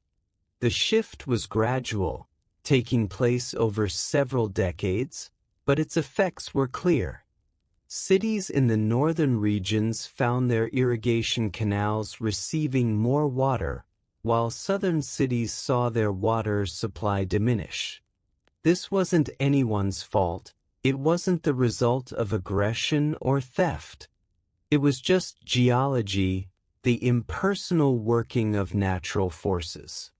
The shift was gradual, taking place over several decades, but its effects were clear. Cities in the northern regions found their irrigation canals receiving more water, while southern cities saw their water supply diminish. This wasn't anyone's fault. It wasn't the result of aggression or theft. It was just geology, the impersonal working of natural forces.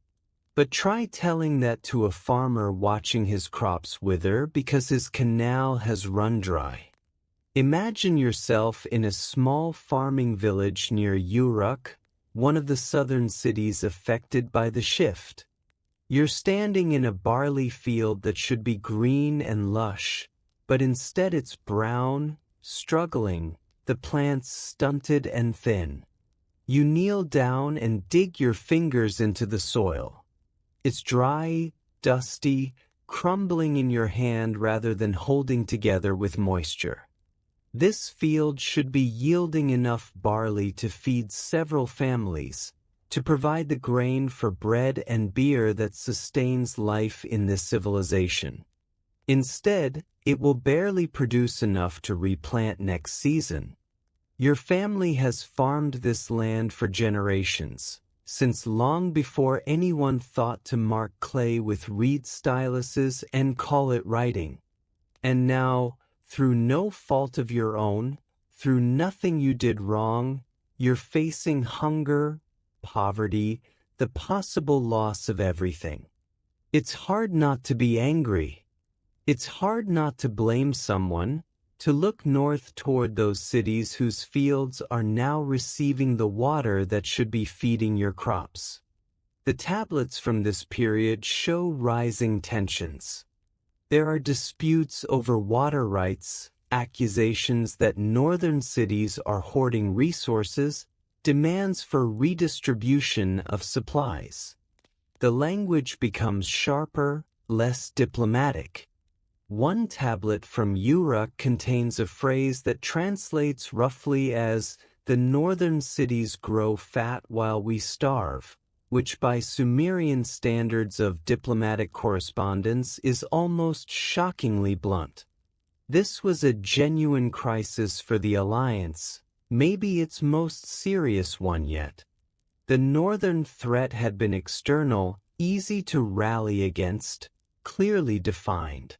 But try telling that to a farmer watching his crops wither because his canal has run dry. Imagine yourself in a small farming village near Uruk, one of the southern cities affected by the shift. You're standing in a barley field that should be green and lush, but instead it's brown, struggling, the plants stunted and thin. You kneel down and dig your fingers into the soil. It's dry, dusty, crumbling in your hand rather than holding together with moisture. This field should be yielding enough barley to feed several families, to provide the grain for bread and beer that sustains life in this civilization. Instead, it will barely produce enough to replant next season. Your family has farmed this land for generations, since long before anyone thought to mark clay with reed styluses and call it writing. And now, through no fault of your own, through nothing you did wrong, you're facing hunger, poverty, the possible loss of everything. It's hard not to be angry. It's hard not to blame someone, to look north toward those cities whose fields are now receiving the water that should be feeding your crops. The tablets from this period show rising tensions. There are disputes over water rights, accusations that northern cities are hoarding resources, demands for redistribution of supplies. The language becomes sharper, less diplomatic. One tablet from Uruk contains a phrase that translates roughly as, the northern cities grow fat while we starve, which by Sumerian standards of diplomatic correspondence is almost shockingly blunt. This was a genuine crisis for the alliance, maybe its most serious one yet. The northern threat had been external, easy to rally against, clearly defined.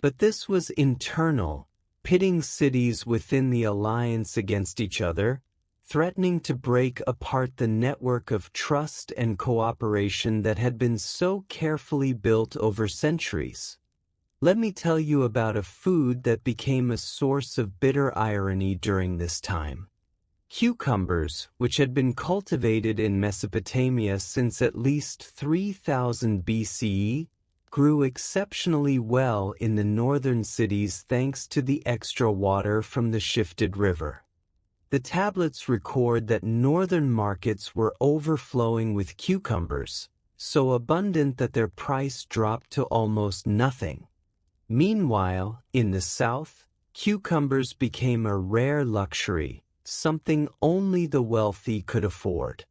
But this was internal, pitting cities within the alliance against each other, threatening to break apart the network of trust and cooperation that had been so carefully built over centuries. Let me tell you about a food that became a source of bitter irony during this time. Cucumbers, which had been cultivated in Mesopotamia since at least 3000 BCE, grew exceptionally well in the northern cities thanks to the extra water from the shifted river. The tablets record that northern markets were overflowing with cucumbers, so abundant that their price dropped to almost nothing. Meanwhile, in the south, cucumbers became a rare luxury, something only the wealthy could afford.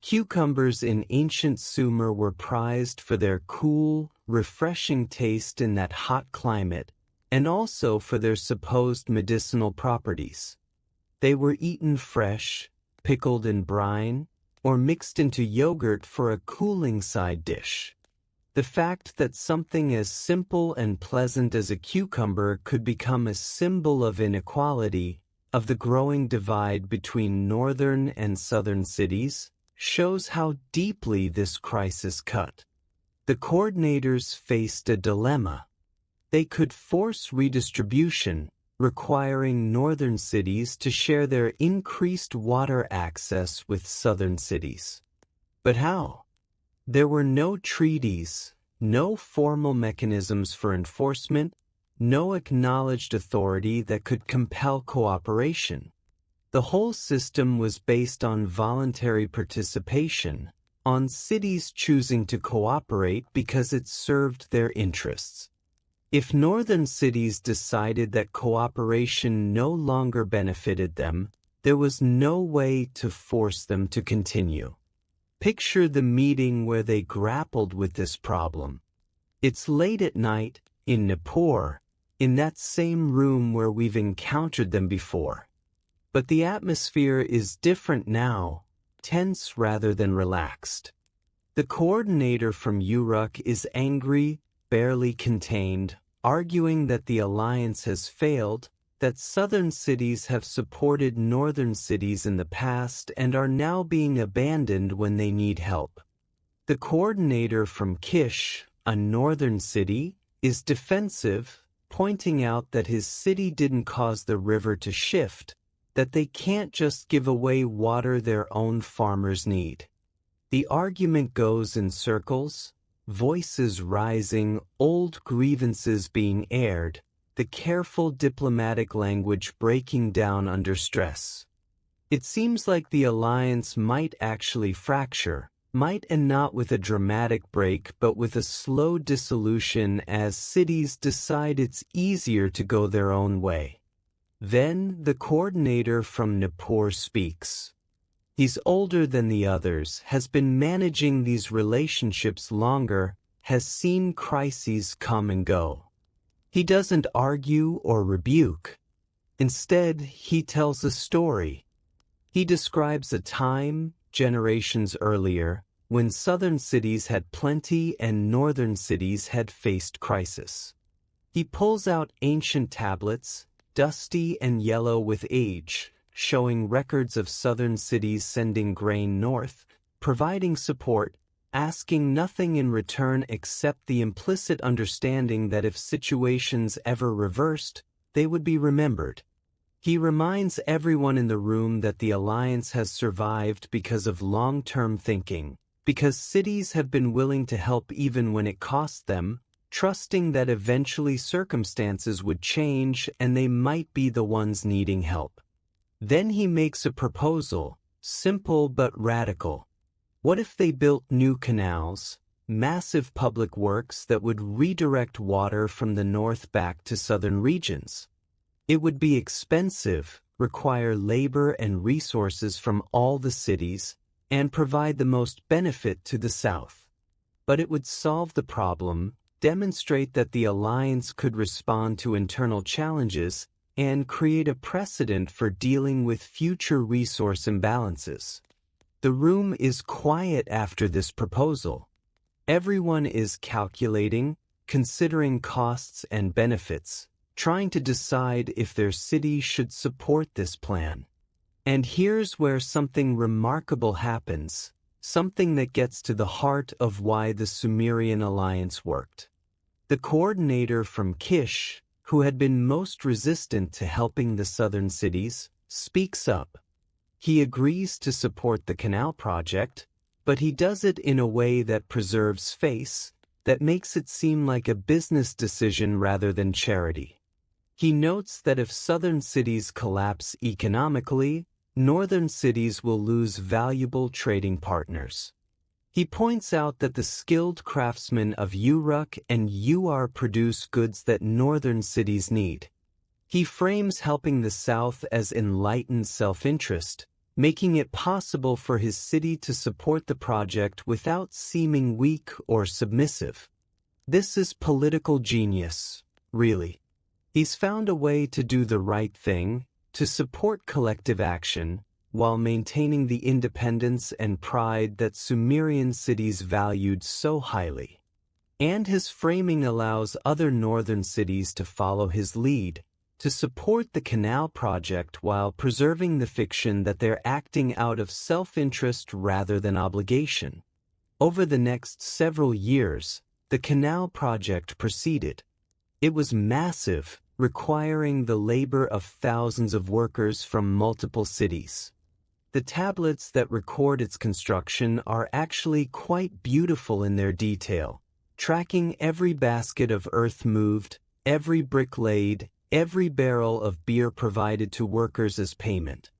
Cucumbers in ancient Sumer were prized for their cool, refreshing taste in that hot climate, and also for their supposed medicinal properties. They were eaten fresh, pickled in brine, or mixed into yogurt for a cooling side dish. The fact that something as simple and pleasant as a cucumber could become a symbol of inequality, of the growing divide between northern and southern cities, shows how deeply this crisis cut. The coordinators faced a dilemma. They could force redistribution, requiring northern cities to share their increased water access with southern cities. But how? There were no treaties, no formal mechanisms for enforcement, no acknowledged authority that could compel cooperation. The whole system was based on voluntary participation, on cities choosing to cooperate because it served their interests. If northern cities decided that cooperation no longer benefited them, there was no way to force them to continue. Picture the meeting where they grappled with this problem. It's late at night, in Nippur, in that same room where we've encountered them before. But the atmosphere is different now, tense rather than relaxed. The coordinator from Uruk is angry, barely contained, arguing that the alliance has failed, that southern cities have supported northern cities in the past and are now being abandoned when they need help. The coordinator from Kish, a northern city, is defensive, pointing out that his city didn't cause the river to shift, that they can't just give away water their own farmers need. The argument goes in circles, voices rising, old grievances being aired, the careful diplomatic language breaking down under stress. It seems like the alliance might actually fracture, might, and not with a dramatic break but with a slow dissolution as cities decide it's easier to go their own way. Then the coordinator from Nippur speaks. He's older than the others, has been managing these relationships longer, has seen crises come and go. He doesn't argue or rebuke. Instead, he tells a story. He describes a time, generations earlier, when southern cities had plenty and northern cities had faced crisis. He pulls out ancient tablets, dusty and yellow with age, showing records of southern cities sending grain north, providing support, asking nothing in return except the implicit understanding that if situations ever reversed, they would be remembered. He reminds everyone in the room that the alliance has survived because of long-term thinking, because cities have been willing to help even when it cost them, trusting that eventually circumstances would change and they might be the ones needing help. Then he makes a proposal, simple but radical. What if they built new canals, massive public works that would redirect water from the north back to southern regions? It would be expensive, require labor and resources from all the cities, and provide the most benefit to the south. But it would solve the problem, demonstrate that the alliance could respond to internal challenges, and create a precedent for dealing with future resource imbalances. The room is quiet after this proposal. Everyone is calculating, considering costs and benefits, trying to decide if their city should support this plan. And here's where something remarkable happens, something that gets to the heart of why the Sumerian alliance worked. The coordinator from Kish, who had been most resistant to helping the southern cities, speaks up. He agrees to support the canal project, but he does it in a way that preserves face, that makes it seem like a business decision rather than charity. He notes that if southern cities collapse economically, northern cities will lose valuable trading partners. He points out that the skilled craftsmen of Uruk and Ur produce goods that northern cities need. He frames helping the South as enlightened self-interest, making it possible for his city to support the project without seeming weak or submissive. This is political genius, really. He's found a way to do the right thing, to support collective action, while maintaining the independence and pride that Sumerian cities valued so highly. And his framing allows other northern cities to follow his lead, to support the canal project while preserving the fiction that they're acting out of self-interest rather than obligation. Over the next several years, the canal project proceeded. It was massive, requiring the labor of thousands of workers from multiple cities. The tablets that record its construction are actually quite beautiful in their detail, tracking every basket of earth moved, every brick laid, every barrel of beer provided to workers as payment.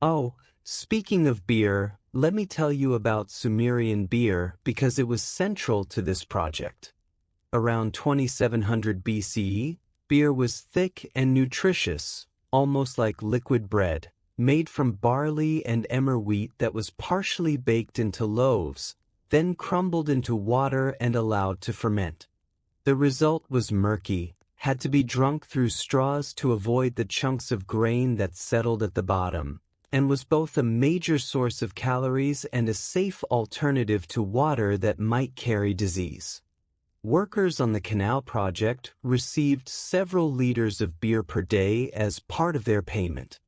Oh, speaking of beer, let me tell you about Sumerian beer because it was central to this project. Around 2700 BCE, beer was thick and nutritious, almost like liquid bread, made from barley and emmer wheat that was partially baked into loaves, then crumbled into water and allowed to ferment. The result was murky, had to be drunk through straws to avoid the chunks of grain that settled at the bottom, and was both a major source of calories and a safe alternative to water that might carry disease. Workers on the canal project received several liters of beer per day as part of their payment.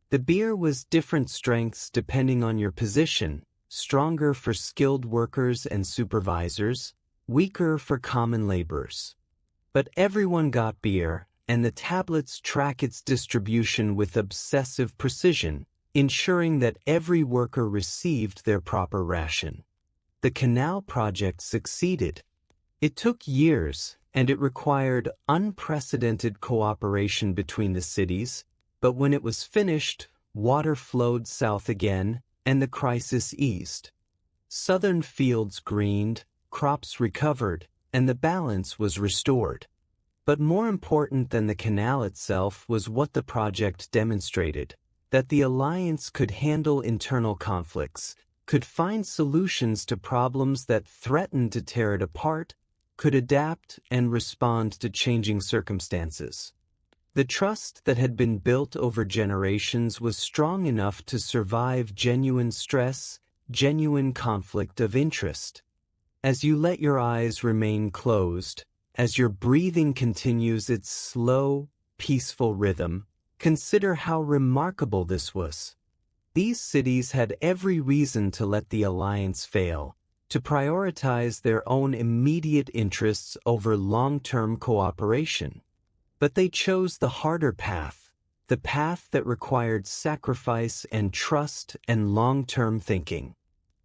The beer was different strengths depending on your position, stronger for skilled workers and supervisors, weaker for common laborers. But everyone got beer, and the tablets track its distribution with obsessive precision, ensuring that every worker received their proper ration. The canal project succeeded. It took years, and it required unprecedented cooperation between the cities, but when it was finished, water flowed south again, and the crisis eased. Southern fields greened, crops recovered, and the balance was restored. But more important than the canal itself was what the project demonstrated, that the alliance could handle internal conflicts, could find solutions to problems that threatened to tear it apart, could adapt and respond to changing circumstances. The trust that had been built over generations was strong enough to survive genuine stress, genuine conflict of interest. As you let your eyes remain closed, as your breathing continues its slow, peaceful rhythm, consider how remarkable this was. These cities had every reason to let the alliance fail, to prioritize their own immediate interests over long-term cooperation. But they chose the harder path, the path that required sacrifice and trust and long-term thinking.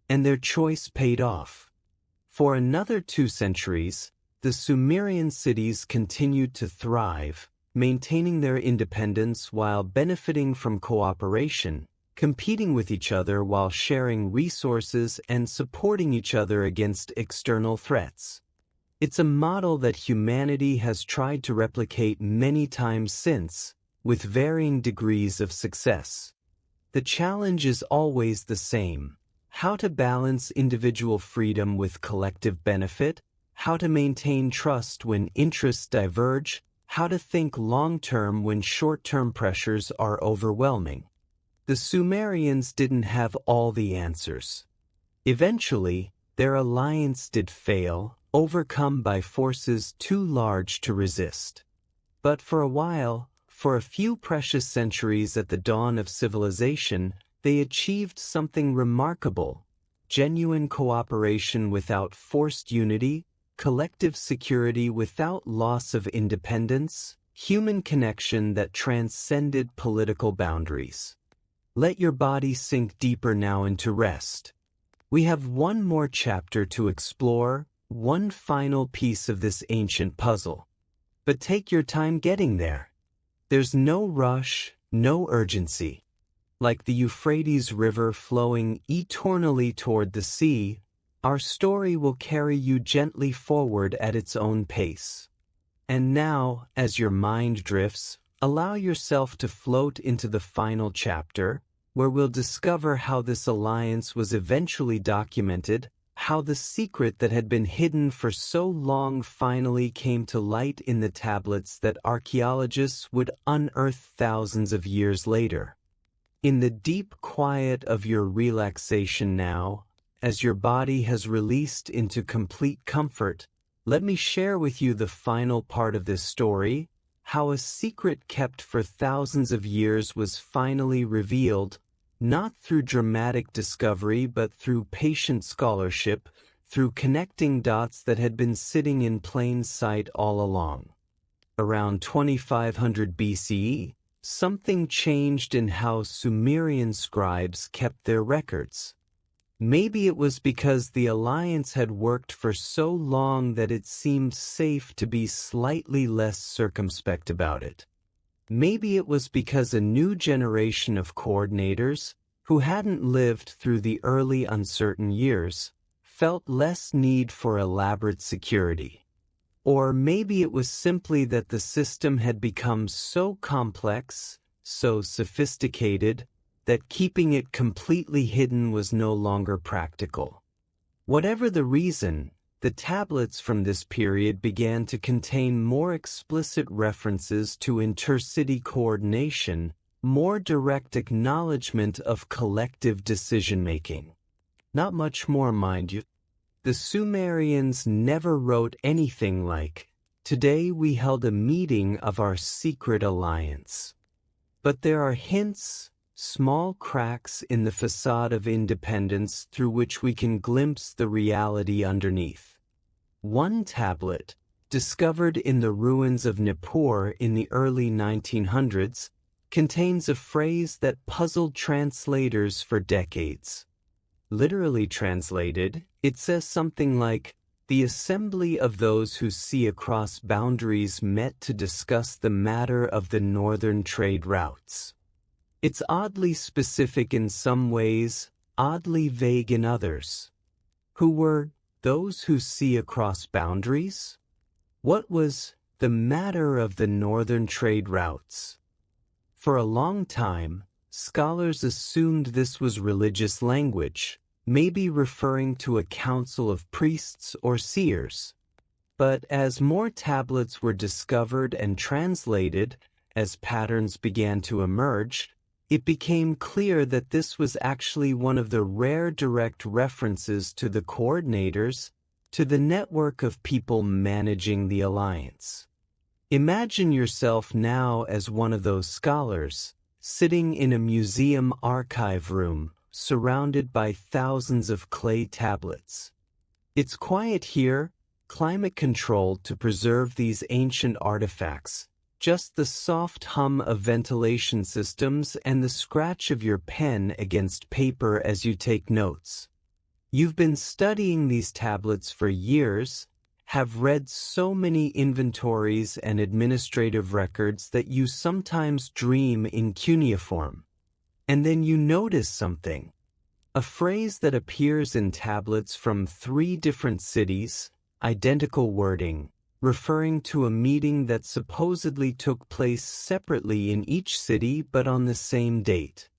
And their choice paid off. For another 2 centuries, the Sumerian cities continued to thrive, maintaining their independence while benefiting from cooperation, competing with each other while sharing resources and supporting each other against external threats. It's a model that humanity has tried to replicate many times since, with varying degrees of success. The challenge is always the same: how to balance individual freedom with collective benefit, how to maintain trust when interests diverge, how to think long-term when short-term pressures are overwhelming. The Sumerians didn't have all the answers. Eventually, their alliance did fail, overcome by forces too large to resist. But for a while, for a few precious centuries at the dawn of civilization, they achieved something remarkable: genuine cooperation without forced unity, collective security without loss of independence, human connection that transcended political boundaries. Let your body sink deeper now into rest. We have one more chapter to explore, one final piece of this ancient puzzle. But take your time getting there. There's no rush, no urgency. Like the Euphrates River flowing eternally toward the sea, our story will carry you gently forward at its own pace. And now, as your mind drifts, allow yourself to float into the final chapter, where we'll discover how this alliance was eventually documented, how the secret that had been hidden for so long finally came to light in the tablets that archaeologists would unearth thousands of years later. In the deep quiet of your relaxation now, as your body has released into complete comfort, let me share with you the final part of this story: how a secret kept for thousands of years was finally revealed, not through dramatic discovery but through patient scholarship, through connecting dots that had been sitting in plain sight all along. Around 2500 BCE, something changed in how Sumerian scribes kept their records. Maybe it was because the alliance had worked for so long that it seemed safe to be slightly less circumspect about it. Maybe it was because a new generation of coordinators, who hadn't lived through the early uncertain years, felt less need for elaborate security. Or maybe it was simply that the system had become so complex, so sophisticated, that keeping it completely hidden was no longer practical. Whatever the reason, the tablets from this period began to contain more explicit references to intercity coordination, more direct acknowledgement of collective decision-making. Not much more, mind you. The Sumerians never wrote anything like, "Today we held a meeting of our secret alliance." But there are hints, small cracks in the facade of independence through which we can glimpse the reality underneath. One tablet, discovered in the ruins of Nippur in the early 1900s, contains a phrase that puzzled translators for decades. Literally translated, it says something like, "The assembly of those who see across boundaries met to discuss the matter of the northern trade routes." It's oddly specific in some ways, oddly vague in others. Who were those who see across boundaries? What was the matter of the northern trade routes? For a long time, scholars assumed this was religious language, maybe referring to a council of priests or seers. But as more tablets were discovered and translated, as patterns began to emerge, it became clear that this was actually one of the rare direct references to the coordinators, to the network of people managing the alliance. Imagine yourself now as one of those scholars, sitting in a museum archive room, surrounded by thousands of clay tablets. It's quiet here, climate-controlled to preserve these ancient artifacts. Just the soft hum of ventilation systems and the scratch of your pen against paper as you take notes. You've been studying these tablets for years, have read so many inventories and administrative records that you sometimes dream in cuneiform. And then you notice something. A phrase that appears in tablets from 3 different cities, identical wording, referring to a meeting that supposedly took place separately in each city but on the same date.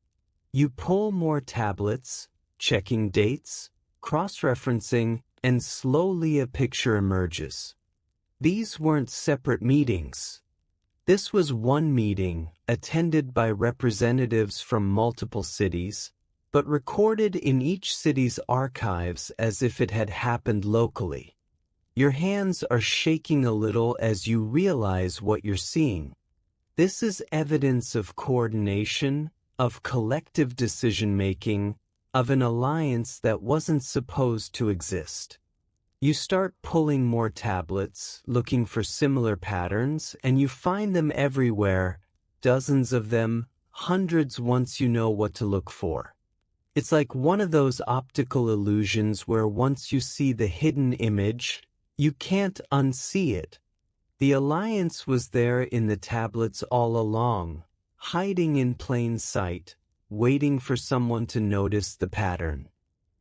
You pull more tablets, checking dates, cross-referencing, and slowly a picture emerges. These weren't separate meetings. This was one meeting, attended by representatives from multiple cities, but recorded in each city's archives as if it had happened locally. Your hands are shaking a little as you realize what you're seeing. This is evidence of coordination, of collective decision-making, of an alliance that wasn't supposed to exist. You start pulling more tablets, looking for similar patterns, and you find them everywhere, dozens of them, hundreds once you know what to look for. It's like one of those optical illusions where once you see the hidden image, you can't unsee it. The alliance was there in the tablets all along, hiding in plain sight, waiting for someone to notice the pattern.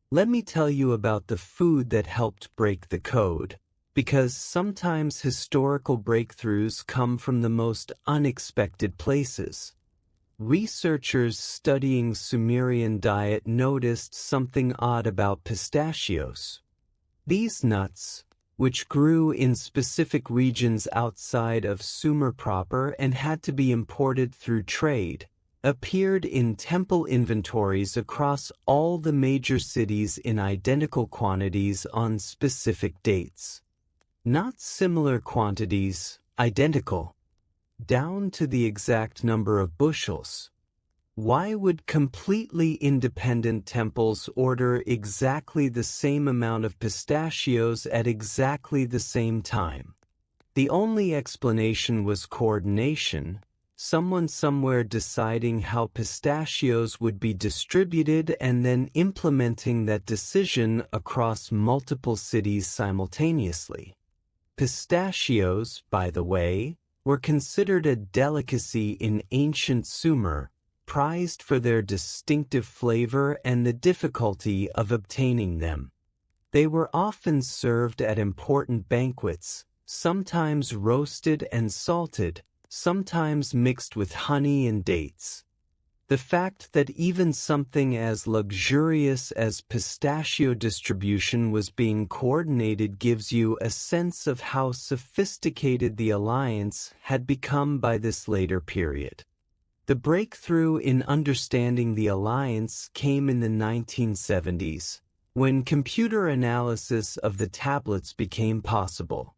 Let me tell you about the food that helped break the code, because sometimes historical breakthroughs come from the most unexpected places. Researchers studying Sumerian diet noticed something odd about pistachios. These nuts, which grew in specific regions outside of Sumer proper and had to be imported through trade, appeared in temple inventories across all the major cities in identical quantities on specific dates. Not similar quantities, identical, down to the exact number of bushels. Why would completely independent temples order exactly the same amount of pistachios at exactly the same time? The only explanation was coordination, someone somewhere deciding how pistachios would be distributed and then implementing that decision across multiple cities simultaneously. Pistachios, by the way, were considered a delicacy in ancient Sumer, prized for their distinctive flavor and the difficulty of obtaining them. They were often served at important banquets, sometimes roasted and salted, sometimes mixed with honey and dates. The fact that even something as luxurious as pistachio distribution was being coordinated gives you a sense of how sophisticated the alliance had become by this later period. The breakthrough in understanding the alliance came in the 1970s, when computer analysis of the tablets became possible.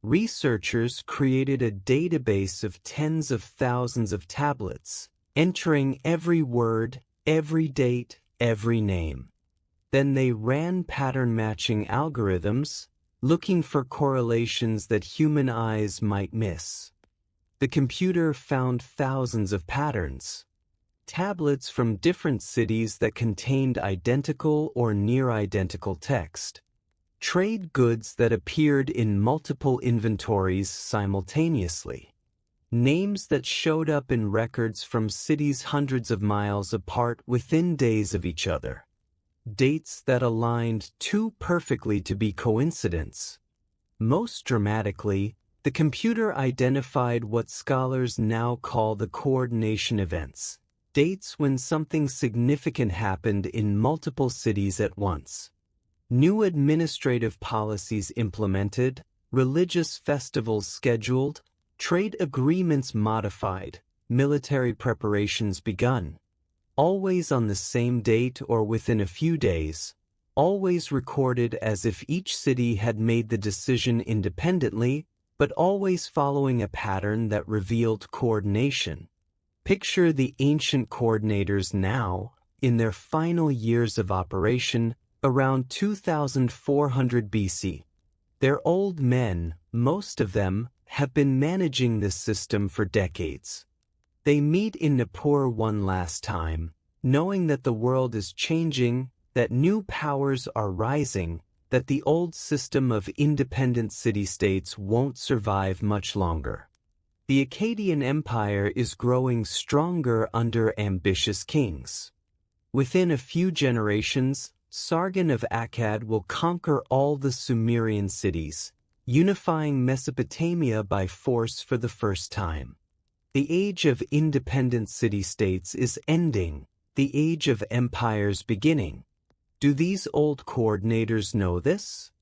Researchers created a database of tens of thousands of tablets, entering every word, every date, every name. Then they ran pattern-matching algorithms, looking for correlations that human eyes might miss. The computer found thousands of patterns. Tablets from different cities that contained identical or near-identical text. Trade goods that appeared in multiple inventories simultaneously. Names that showed up in records from cities hundreds of miles apart within days of each other. Dates that aligned too perfectly to be coincidence. Most dramatically, the computer identified what scholars now call the coordination events, dates when something significant happened in multiple cities at once. New administrative policies implemented, religious festivals scheduled, trade agreements modified, military preparations begun. Always on the same date or within a few days, always recorded as if each city had made the decision independently, but always following a pattern that revealed coordination. Picture the ancient coordinators now, in their final years of operation, around 2400 BC. They're old men, most of them, have been managing this system for decades. They meet in Nippur one last time, knowing that the world is changing, that new powers are rising, that the old system of independent city-states won't survive much longer. The Akkadian Empire is growing stronger under ambitious kings. Within a few generations, Sargon of Akkad will conquer all the Sumerian cities, unifying Mesopotamia by force for the first time. The age of independent city-states is ending, the age of empires beginning. Do these old coordinators know this?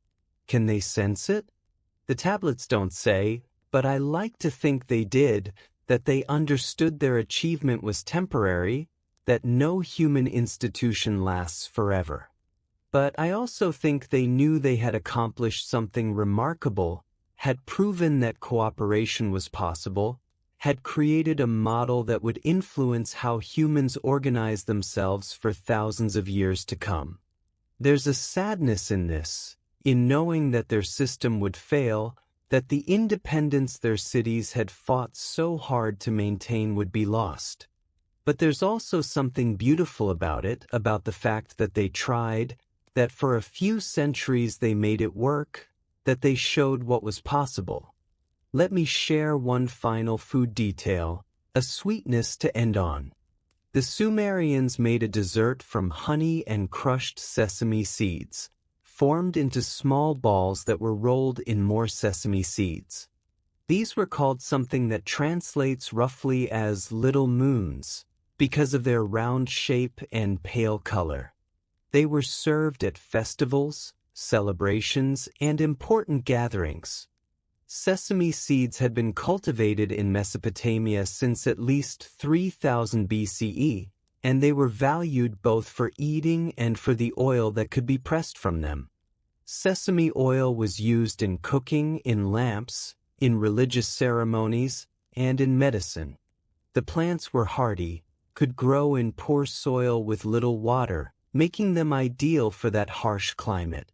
Can they sense it? The tablets don't say, but I like to think they did, that they understood their achievement was temporary, that no human institution lasts forever. But I also think they knew they had accomplished something remarkable, had proven that cooperation was possible, had created a model that would influence how humans organize themselves for thousands of years to come. There's a sadness in this, in knowing that their system would fail, that the independence their cities had fought so hard to maintain would be lost. But there's also something beautiful about it, about the fact that they tried, that for a few centuries they made it work, that they showed what was possible. Let me share one final food detail, a sweetness to end on. The Sumerians made a dessert from honey and crushed sesame seeds, formed into small balls that were rolled in more sesame seeds. These were called something that translates roughly as little moons, because of their round shape and pale color. They were served at festivals, celebrations, and important gatherings. Sesame seeds had been cultivated in Mesopotamia since at least 3000 BCE, and they were valued both for eating and for the oil that could be pressed from them. Sesame oil was used in cooking, in lamps, in religious ceremonies, and in medicine. The plants were hardy, could grow in poor soil with little water, making them ideal for that harsh climate.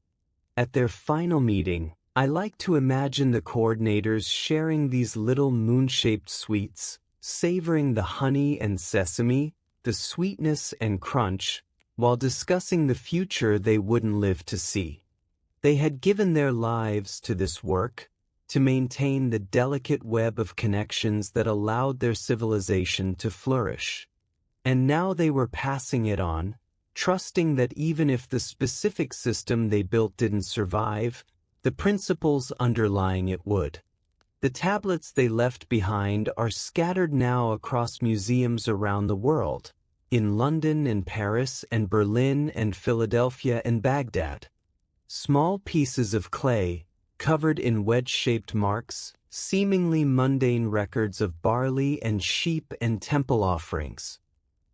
At their final meeting, I like to imagine the coordinators sharing these little moon-shaped sweets, savoring the honey and sesame, the sweetness and crunch, while discussing the future they wouldn't live to see. They had given their lives to this work, to maintain the delicate web of connections that allowed their civilization to flourish. And now they were passing it on, trusting that even if the specific system they built didn't survive, the principles underlying it would. The tablets they left behind are scattered now across museums around the world, in London and Paris and Berlin and Philadelphia and Baghdad. Small pieces of clay, covered in wedge-shaped marks, seemingly mundane records of barley and sheep and temple offerings.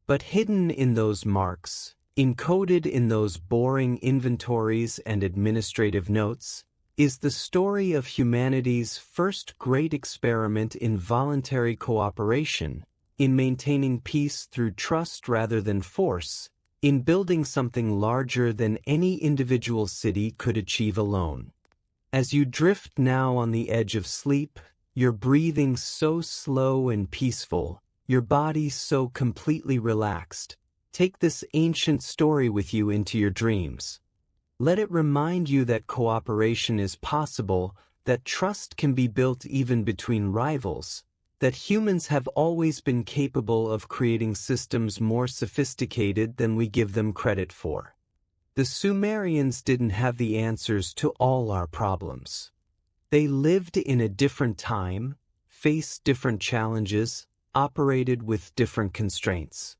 But hidden in those marks, encoded in those boring inventories and administrative notes, is the story of humanity's first great experiment in voluntary cooperation, in maintaining peace through trust rather than force, in building something larger than any individual city could achieve alone. As you drift now on the edge of sleep, your breathing so slow and peaceful, your body so completely relaxed, take this ancient story with you into your dreams. Let it remind you that cooperation is possible, that trust can be built even between rivals, that humans have always been capable of creating systems more sophisticated than we give them credit for. The Sumerians didn't have the answers to all our problems. They lived in a different time, faced different challenges, operated with different constraints.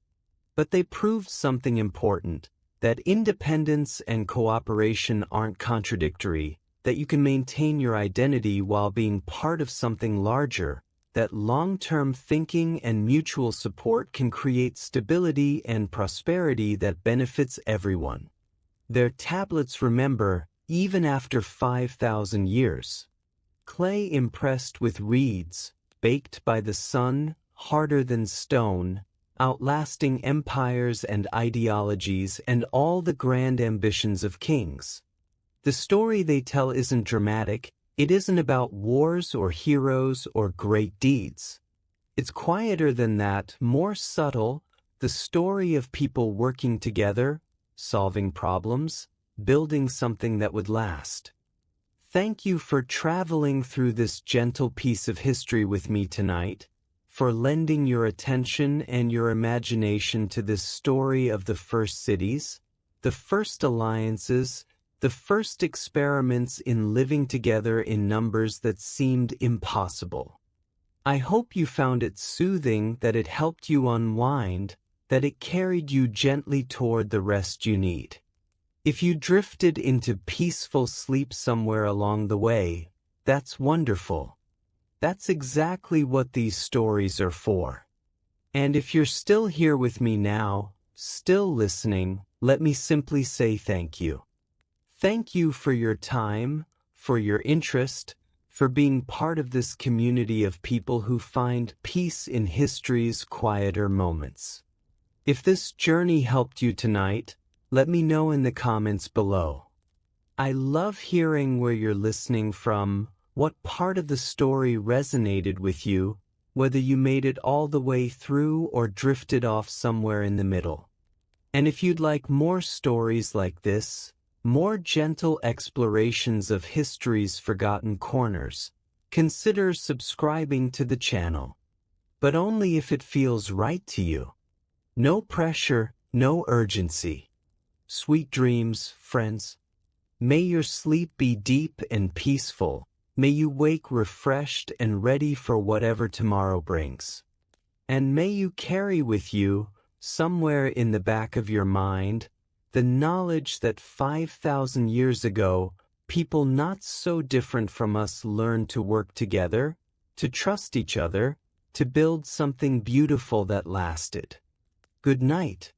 But they proved something important, that independence and cooperation aren't contradictory, that you can maintain your identity while being part of something larger, that long-term thinking and mutual support can create stability and prosperity that benefits everyone. Their tablets remember, even after 5,000 years. Clay impressed with reeds, baked by the sun, harder than stone, outlasting empires and ideologies and all the grand ambitions of kings. The story they tell isn't dramatic, it isn't about wars or heroes or great deeds. It's quieter than that, more subtle, the story of people working together, solving problems, building something that would last. Thank you for traveling through this gentle piece of history with me tonight, for lending your attention and your imagination to this story of the first cities, the first alliances, the first experiments in living together in numbers that seemed impossible. I hope you found it soothing, that it helped you unwind, that it carried you gently toward the rest you need. If you drifted into peaceful sleep somewhere along the way, that's wonderful. That's exactly what these stories are for. And if you're still here with me now, still listening, let me simply say thank you. Thank you for your time, for your interest, for being part of this community of people who find peace in history's quieter moments. If this journey helped you tonight, let me know in the comments below. I love hearing where you're listening from, what part of the story resonated with you, whether you made it all the way through or drifted off somewhere in the middle. And if you'd like more stories like this, more gentle explorations of history's forgotten corners, consider subscribing to the channel. But only if it feels right to you. No pressure, no urgency. Sweet dreams, friends. May your sleep be deep and peaceful. May you wake refreshed and ready for whatever tomorrow brings. And may you carry with you, somewhere in the back of your mind, the knowledge that 5,000 years ago, people not so different from us learned to work together, to trust each other, to build something beautiful that lasted. Good night.